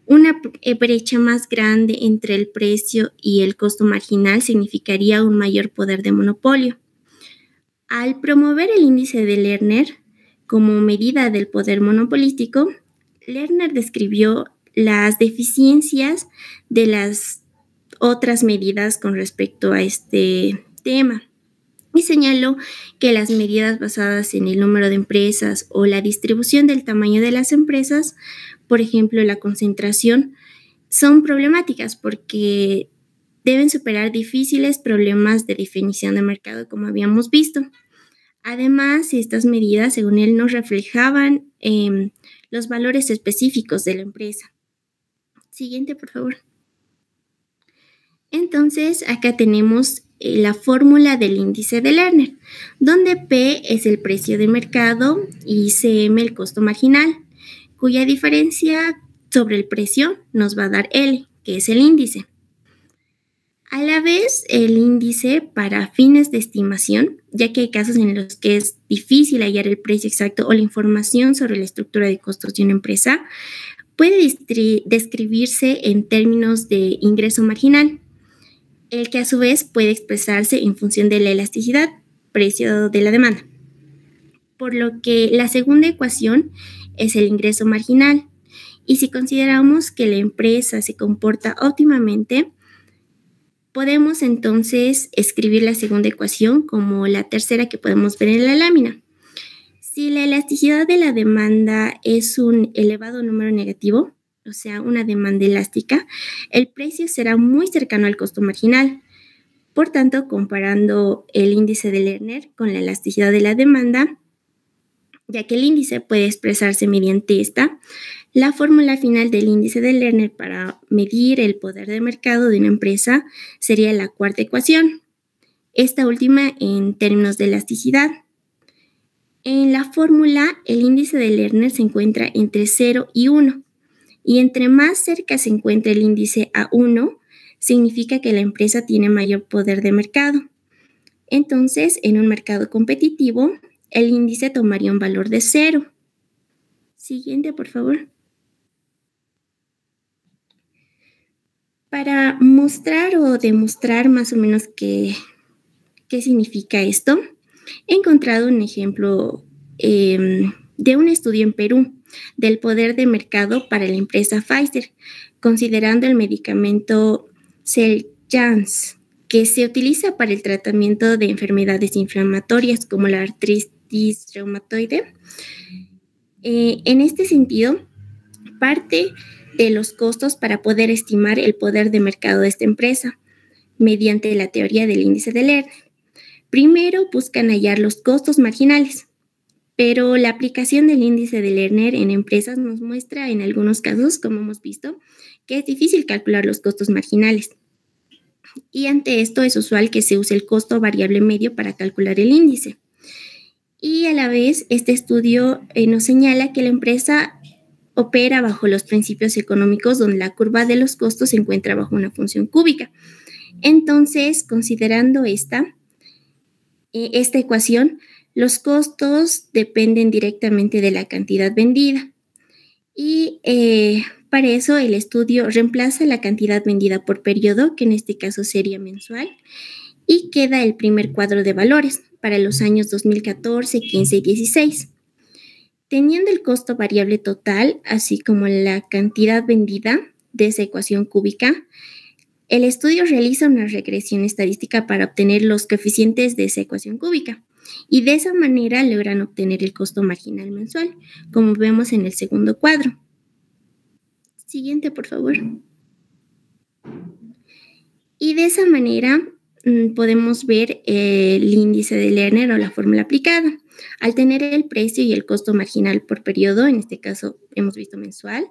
Una brecha más grande entre el precio y el costo marginal significaría un mayor poder de monopolio. Al promover el índice de Lerner como medida del poder monopolístico, Lerner describió las deficiencias de las otras medidas con respecto a este tema y señaló que las medidas basadas en el número de empresas o la distribución del tamaño de las empresas, por ejemplo, la concentración, son problemáticas porque deben superar difíciles problemas de definición de mercado, como habíamos visto. Además, estas medidas, según él, no reflejaban los valores específicos de la empresa. Siguiente, por favor. Entonces, acá tenemos la fórmula del índice de Lerner, donde P es el precio de mercado y CM el costo marginal, cuya diferencia sobre el precio nos va a dar L, que es el índice. A la vez, el índice para fines de estimación, ya que hay casos en los que es difícil hallar el precio exacto o la información sobre la estructura de costos de una empresa, puede describirse en términos de ingreso marginal, el que a su vez puede expresarse en función de la elasticidad, precio de la demanda. Por lo que la segunda ecuación es el ingreso marginal. Y si consideramos que la empresa se comporta óptimamente, podemos entonces escribir la segunda ecuación como la tercera que podemos ver en la lámina. Si la elasticidad de la demanda es un elevado número negativo, o sea, una demanda elástica, el precio será muy cercano al costo marginal. Por tanto, comparando el índice de Lerner con la elasticidad de la demanda, ya que el índice puede expresarse mediante esta, la fórmula final del índice de Lerner para medir el poder de mercado de una empresa sería la cuarta ecuación, esta última en términos de elasticidad. En la fórmula, el índice de Lerner se encuentra entre 0 y 1, y entre más cerca se encuentra el índice a 1, significa que la empresa tiene mayor poder de mercado. Entonces, en un mercado competitivo, el índice tomaría un valor de 0. Siguiente, por favor. Para mostrar o demostrar más o menos qué significa esto, he encontrado un ejemplo de un estudio en Perú del poder de mercado para la empresa Pfizer, considerando el medicamento Xeljanz, que se utiliza para el tratamiento de enfermedades inflamatorias como la artritis reumatoide. En este sentido, parte de los costos para poder estimar el poder de mercado de esta empresa mediante la teoría del índice de Lerner. Primero buscan hallar los costos marginales, pero la aplicación del índice de Lerner en empresas nos muestra en algunos casos, como hemos visto, que es difícil calcular los costos marginales. Y ante esto es usual que se use el costo variable medio para calcular el índice. Y a la vez, este estudio nos señala que la empresa opera bajo los principios económicos donde la curva de los costos se encuentra bajo una función cúbica. Entonces, considerando esta ecuación, los costos dependen directamente de la cantidad vendida. Y para eso el estudio reemplaza la cantidad vendida por periodo, que en este caso sería mensual, y queda el primer cuadro de valores para los años 2014, 15 y 16. Teniendo el costo variable total, así como la cantidad vendida de esa ecuación cúbica, el estudio realiza una regresión estadística para obtener los coeficientes de esa ecuación cúbica y de esa manera logran obtener el costo marginal mensual, como vemos en el segundo cuadro. Siguiente, por favor. Y de esa manera podemos ver el índice de Lerner o la fórmula aplicada. Al tener el precio y el costo marginal por periodo, en este caso hemos visto mensual,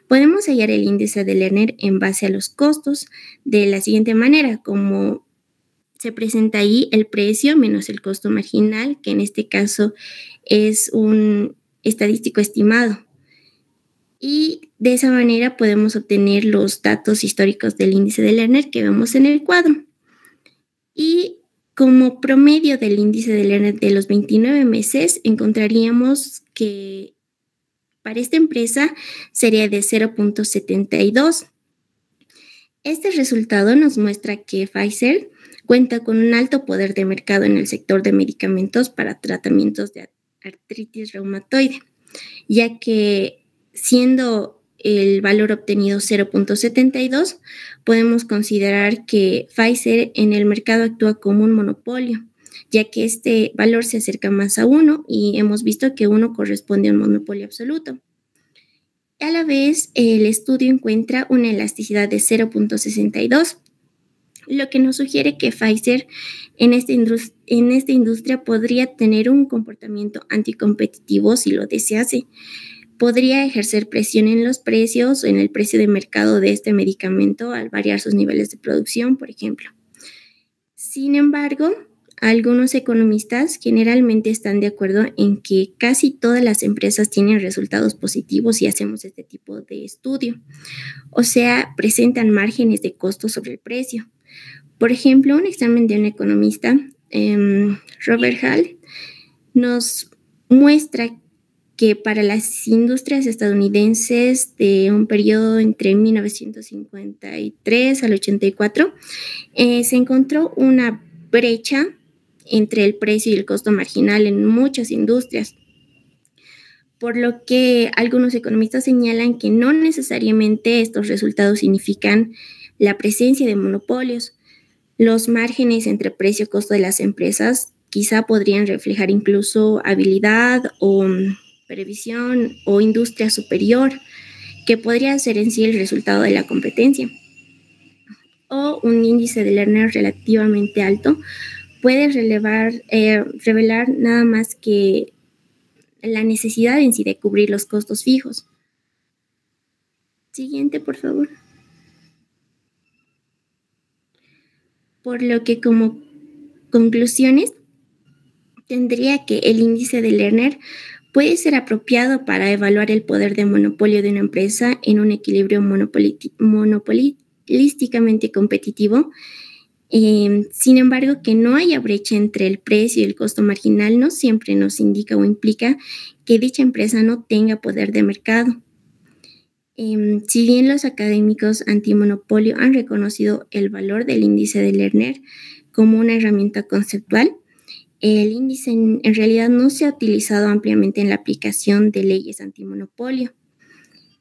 podemos hallar el índice de Lerner en base a los costos de la siguiente manera, como se presenta ahí el precio menos el costo marginal, que en este caso es un estadístico estimado. Y de esa manera podemos obtener los datos históricos del índice de Lerner que vemos en el cuadro. Y como promedio del índice de Lerner de los 29 meses, encontraríamos que para esta empresa sería de 0.72. Este resultado nos muestra que Pfizer cuenta con un alto poder de mercado en el sector de medicamentos para tratamientos de artritis reumatoide, ya que siendo el valor obtenido 0.72, podemos considerar que Pfizer en el mercado actúa como un monopolio, ya que este valor se acerca más a 1 y hemos visto que 1 corresponde a un monopolio absoluto. A la vez, el estudio encuentra una elasticidad de 0.62, lo que nos sugiere que Pfizer en esta industria podría tener un comportamiento anticompetitivo si lo desease. Podría ejercer presión en los precios o en el precio de mercado de este medicamento al variar sus niveles de producción, por ejemplo. Sin embargo, algunos economistas generalmente están de acuerdo en que casi todas las empresas tienen resultados positivos si hacemos este tipo de estudio, o sea, presentan márgenes de costo sobre el precio. Por ejemplo, un examen de un economista, Robert Hall, nos muestra que para las industrias estadounidenses de un periodo entre 1953 al 84, se encontró una brecha entre el precio y el costo marginal en muchas industrias, por lo que algunos economistas señalan que no necesariamente estos resultados significan la presencia de monopolios. Los márgenes entre precio y costo de las empresas quizá podrían reflejar incluso habilidad o previsión o industria superior, que podría ser en sí el resultado de la competencia. O un índice de Lerner relativamente alto puede revelar nada más que la necesidad en sí de cubrir los costos fijos. Siguiente, por favor. Por lo que como conclusiones, tendría que el índice de Lerner puede ser apropiado para evaluar el poder de monopolio de una empresa en un equilibrio monopolísticamente competitivo. Sin embargo, que no haya brecha entre el precio y el costo marginal no siempre nos indica o implica que dicha empresa no tenga poder de mercado. Si bien los académicos antimonopolio han reconocido el valor del índice de Lerner como una herramienta conceptual, el índice en realidad no se ha utilizado ampliamente en la aplicación de leyes antimonopolio.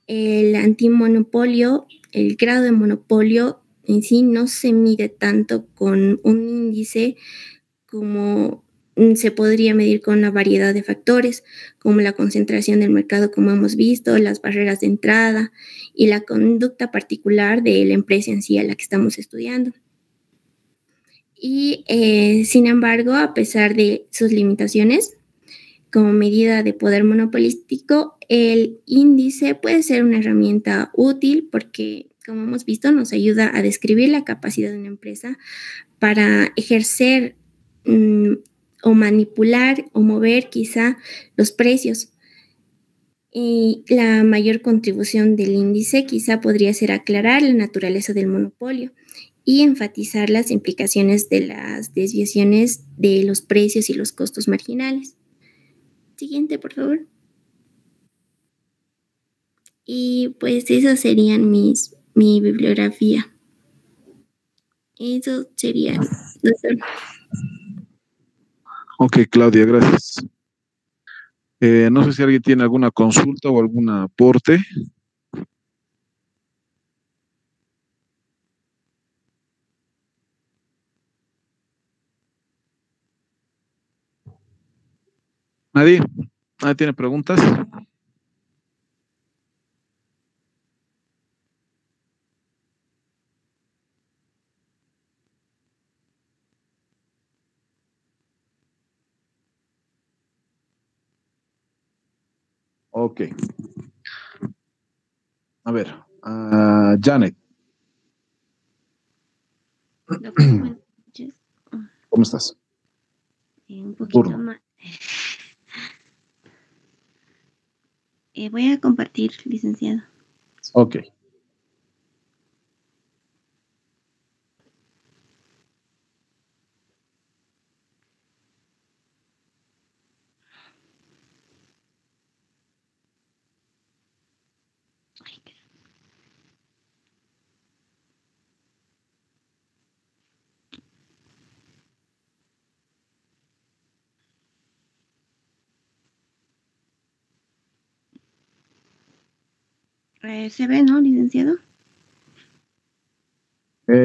El antimonopolio, el grado de monopolio en sí no se mide tanto con un índice como se podría medir con una variedad de factores, como la concentración del mercado, como hemos visto, las barreras de entrada y la conducta particular de la empresa en sí a la que estamos estudiando. Y sin embargo, a pesar de sus limitaciones, como medida de poder monopolístico, el índice puede ser una herramienta útil porque, como hemos visto, nos ayuda a describir la capacidad de una empresa para ejercer o manipular o mover quizá los precios. Y la mayor contribución del índice quizá podría ser aclarar la naturaleza del monopolio y enfatizar las implicaciones de las desviaciones de los precios y los costos marginales. Siguiente, por favor. Y pues esas serían mi bibliografía. Eso sería, doctor. Ok, Claudia, gracias. No sé si alguien tiene alguna consulta o algún aporte. ¿Nadie? ¿Nadie tiene preguntas? Ok. A ver, Janet. Doctor, buenas noches. ¿Cómo estás? Un poquito más. Voy a compartir, licenciado. Ok. ¿Se ve, no, licenciado?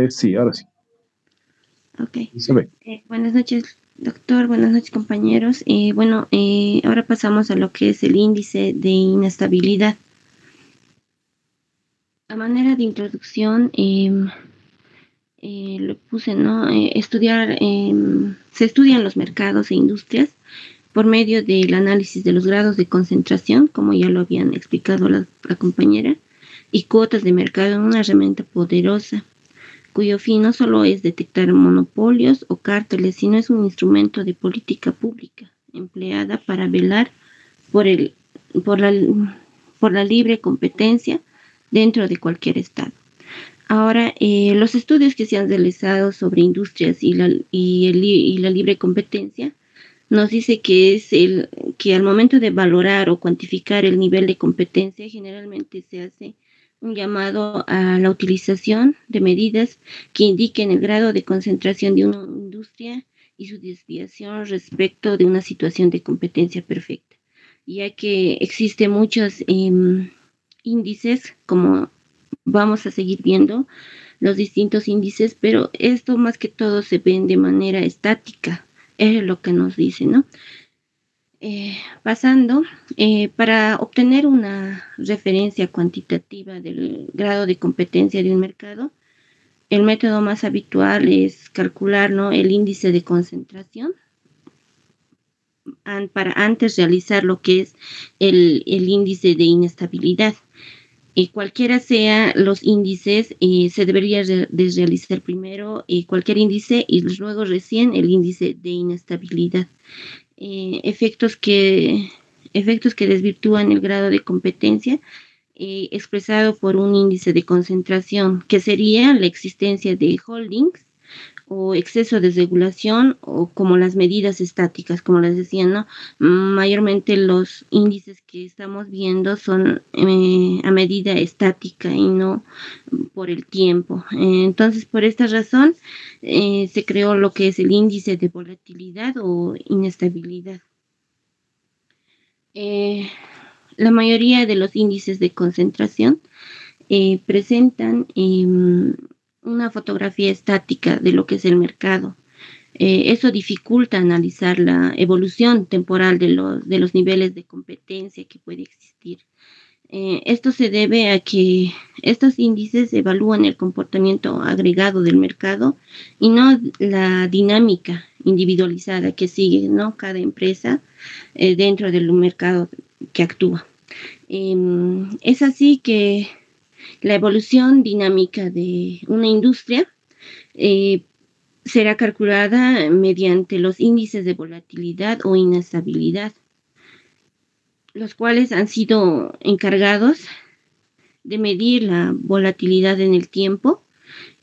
Sí, ahora sí. Ok. Se ve. Buenas noches, doctor. Buenas noches, compañeros. Ahora pasamos a lo que es el índice de inestabilidad. A manera de introducción, lo puse, ¿no? Se estudian los mercados e industrias por medio del análisis de los grados de concentración, como ya lo habían explicado la compañera, y cuotas de mercado en una herramienta poderosa, cuyo fin no solo es detectar monopolios o cárteles, sino es un instrumento de política pública empleada para velar por la libre competencia dentro de cualquier estado. Ahora, los estudios que se han realizado sobre industrias y la libre competencia nos dice que al momento de valorar o cuantificar el nivel de competencia, generalmente se hace un llamado a la utilización de medidas que indiquen el grado de concentración de una industria y su desviación respecto de una situación de competencia perfecta, ya que existen muchos índices, como vamos a seguir viendo los distintos índices, pero esto más que todo se ven de manera estática, es lo que nos dice, ¿no? Pasando, para obtener una referencia cuantitativa del grado de competencia de un mercado, el método más habitual es calcular, ¿no?, el índice de concentración para antes realizar lo que es el índice de inestabilidad. Cualquiera sea los índices, se debería de realizar primero cualquier índice y luego recién el índice de inestabilidad. Efectos que desvirtúan el grado de competencia expresado por un índice de concentración, que sería la existencia de holdings o exceso de regulación, o como las medidas estáticas, como les decía, ¿no? Mayormente los índices que estamos viendo son a medida estática y no por el tiempo. Entonces, por esta razón, se creó lo que es el índice de volatilidad o inestabilidad. La mayoría de los índices de concentración presentan una fotografía estática de lo que es el mercado. Eso dificulta analizar la evolución temporal de los niveles de competencia que puede existir. Esto se debe a que estos índices evalúan el comportamiento agregado del mercado y no la dinámica individualizada que sigue, ¿no?, cada empresa dentro del mercado que actúa. Es así que la evolución dinámica de una industria será calculada mediante los índices de volatilidad o inestabilidad, los cuales han sido encargados de medir la volatilidad en el tiempo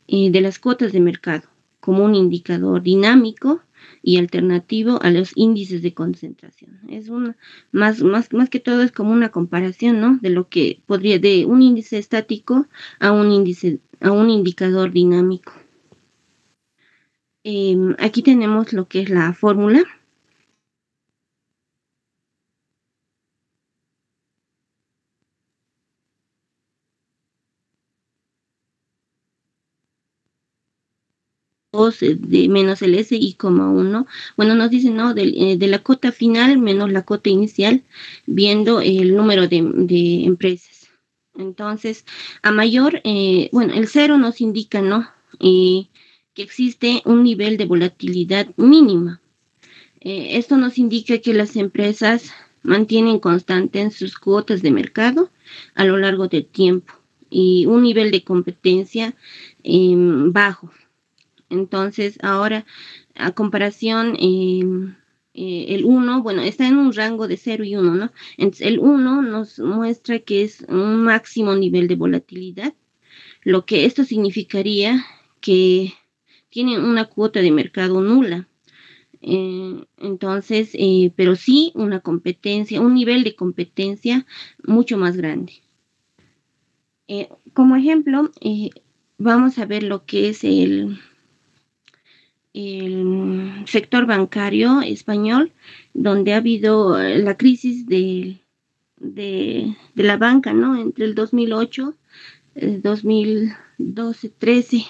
de las cuotas de mercado como un indicador dinámico y alternativo a los índices de concentración. Es más que todo es como una comparación, ¿no?, de lo que podría, de un índice estático a un indicador dinámico. Aquí tenemos lo que es la fórmula. De menos el SI, 1. Bueno, nos dicen, ¿no?, de la cota final menos la cota inicial, viendo el número de empresas. Entonces, a mayor, el 0 nos indica, ¿no?, que existe un nivel de volatilidad mínima. Esto nos indica que las empresas mantienen constantes sus cuotas de mercado a lo largo del tiempo y un nivel de competencia bajo. Entonces, ahora, a comparación, el 1, está en un rango de 0 y 1, ¿no? Entonces, el 1 nos muestra que es un máximo nivel de volatilidad, lo que esto significaría que tienen una cuota de mercado nula. Entonces, pero sí una competencia, un nivel de competencia mucho más grande. Como ejemplo, vamos a ver lo que es el sector bancario español, donde ha habido la crisis de la banca, ¿no?, entre el 2008, 2012, 13.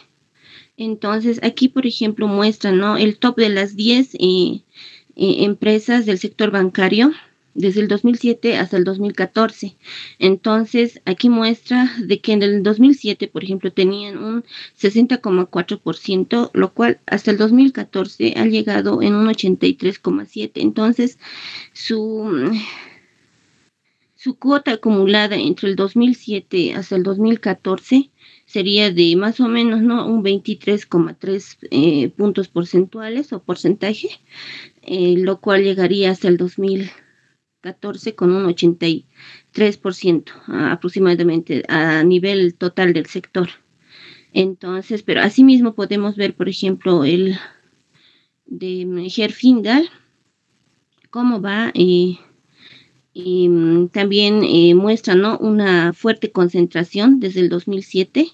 Entonces, aquí, por ejemplo, muestra, ¿no?, el top de las 10 empresas del sector bancario desde el 2007 hasta el 2014. Entonces, aquí muestra de que en el 2007, por ejemplo, tenían un 60,4%, lo cual hasta el 2014 ha llegado en un 83,7%. Entonces, su cuota acumulada entre el 2007 hasta el 2014 sería de más o menos, ¿no?, un 23,3 puntos porcentuales o porcentaje, lo cual llegaría hasta el 2014 con un 83% aproximadamente a nivel total del sector. Entonces, pero asimismo podemos ver, por ejemplo, el de Herfindahl, cómo va, también muestra, ¿no?, una fuerte concentración desde el 2007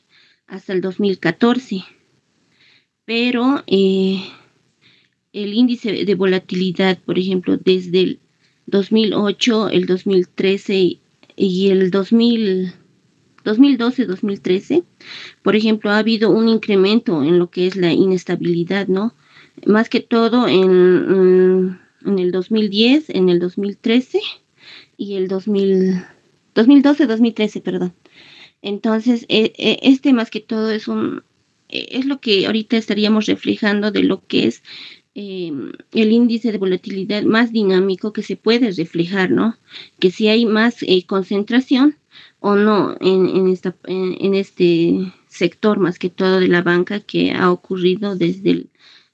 hasta el 2014, pero el índice de volatilidad, por ejemplo, desde el 2008, el 2013 y el 2012, 2013, por ejemplo, ha habido un incremento en lo que es la inestabilidad, ¿no?, más que todo en el 2010, en el 2013 y el 2012, 2013, perdón. Entonces, este más que todo es lo que ahorita estaríamos reflejando de lo que es el índice de volatilidad más dinámico que se puede reflejar, ¿no?, que si hay más concentración o no en este sector, más que todo de la banca, que ha ocurrido desde el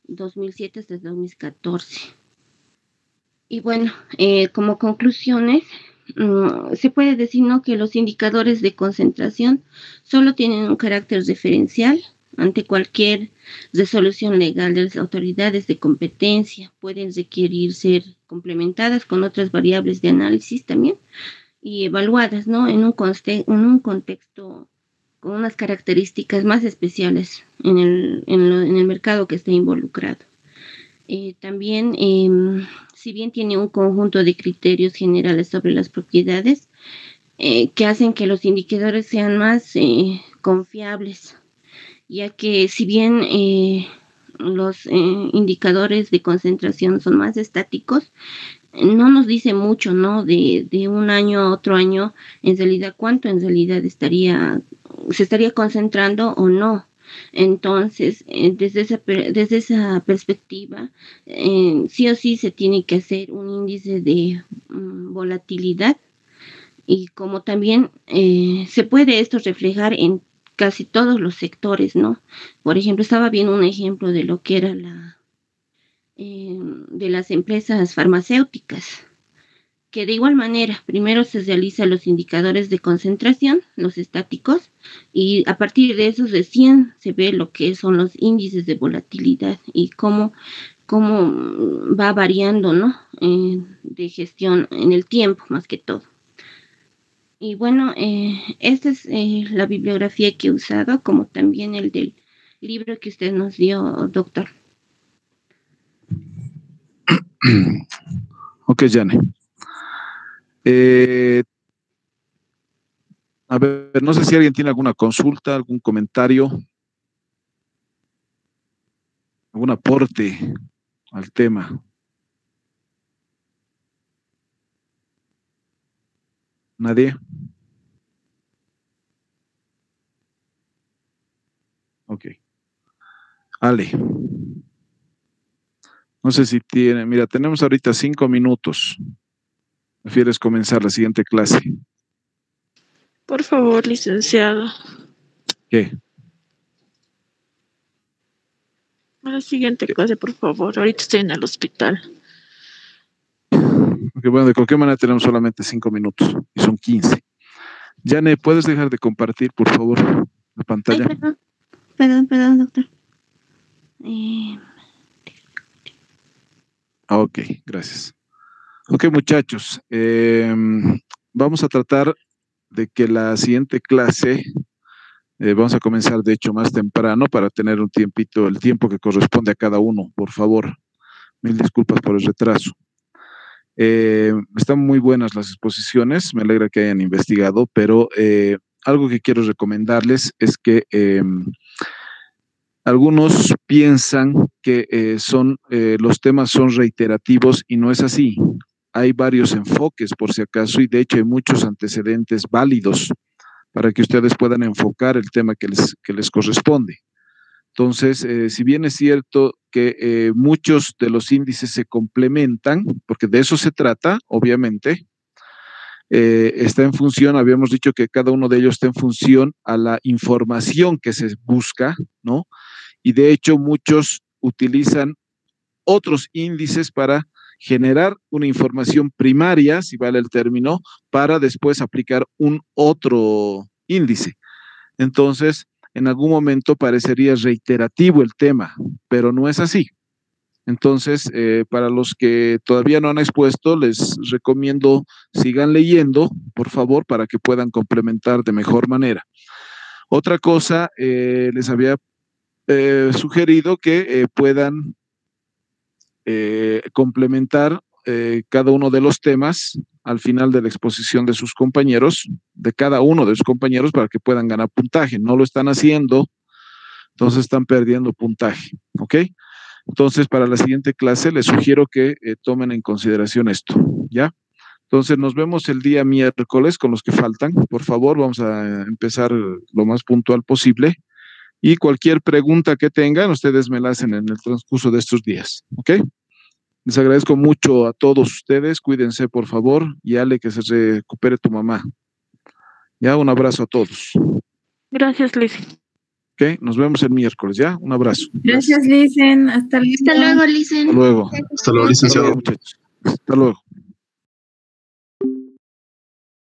2007 hasta el 2014. Y bueno, como conclusiones, se puede decir, ¿no?, que los indicadores de concentración solo tienen un carácter referencial ante cualquier resolución legal de las autoridades de competencia. Pueden requerir ser complementadas con otras variables de análisis también y evaluadas, ¿no?, en un contexto con unas características más especiales en el mercado que está involucrado. También, si bien tiene un conjunto de criterios generales sobre las propiedades que hacen que los indicadores sean más confiables, ya que si bien los indicadores de concentración son más estáticos, no nos dice mucho, ¿no? De un año a otro año, en realidad, cuánto en realidad se estaría concentrando o no. Entonces, desde esa perspectiva, sí o sí se tiene que hacer un índice de volatilidad, y como también se puede esto reflejar en casi todos los sectores, ¿no? Por ejemplo, estaba viendo un ejemplo de lo que era de las empresas farmacéuticas, que de igual manera, primero se realizan los indicadores de concentración, los estáticos, y a partir de esos recién se ve lo que son los índices de volatilidad y cómo va variando, ¿no? De gestión en el tiempo, más que todo. Y bueno, esta es la bibliografía que he usado, como también el del libro que usted nos dio, doctor. Ok, Jane. A ver, no sé si alguien tiene alguna consulta, algún comentario, algún aporte al tema. ¿Nadie? Ok. Ale. No sé si tiene, mira, tenemos ahorita 5 minutos. ¿Prefieres comenzar la siguiente clase? Por favor, licenciado. ¿Qué? A la siguiente clase, por favor. Ahorita estoy en el hospital. Porque bueno, de cualquier manera tenemos solamente 5 minutos y son 15. Jane, ¿puedes dejar de compartir, por favor, la pantalla? Ay, perdón, doctor. Ok, gracias. Ok, muchachos, vamos a tratar de que la siguiente clase, vamos a comenzar de hecho más temprano para tener un tiempito, el tiempo que corresponde a cada uno, por favor. Mil disculpas por el retraso. Están muy buenas las exposiciones, me alegra que hayan investigado, pero algo que quiero recomendarles es que algunos piensan que los temas son reiterativos y no es así. Hay varios enfoques, por si acaso, y de hecho hay muchos antecedentes válidos para que ustedes puedan enfocar el tema que les corresponde. Entonces, si bien es cierto que muchos de los índices se complementan, porque de eso se trata, obviamente, está en función, habíamos dicho que cada uno de ellos está en función a la información que se busca, ¿no? Y de hecho muchos utilizan otros índices para generar una información primaria, si vale el término, para después aplicar un otro índice. Entonces, en algún momento parecería reiterativo el tema, pero no es así. Entonces, para los que todavía no han expuesto, les recomiendo sigan leyendo, por favor, para que puedan complementar de mejor manera. Otra cosa, les había sugerido que puedan complementar cada uno de los temas al final de la exposición de sus compañeros, de cada uno de sus compañeros, para que puedan ganar puntaje. No lo están haciendo, entonces están perdiendo puntaje, ¿ok? Entonces, para la siguiente clase les sugiero que tomen en consideración esto, ¿ya? Entonces, nos vemos el día miércoles con los que faltan. Por favor, vamos a empezar lo más puntual posible. Y cualquier pregunta que tengan, ustedes me la hacen en el transcurso de estos días, ¿ok? Les agradezco mucho a todos ustedes, cuídense por favor, y Ale, que se recupere tu mamá. Ya, un abrazo a todos. Gracias, Liz. Ok, nos vemos el miércoles, ¿ya? Un abrazo. Gracias, Licen. Hasta luego. Hasta luego, Licen. Hasta luego. Hasta luego, licenciado. Muchachos. Hasta luego.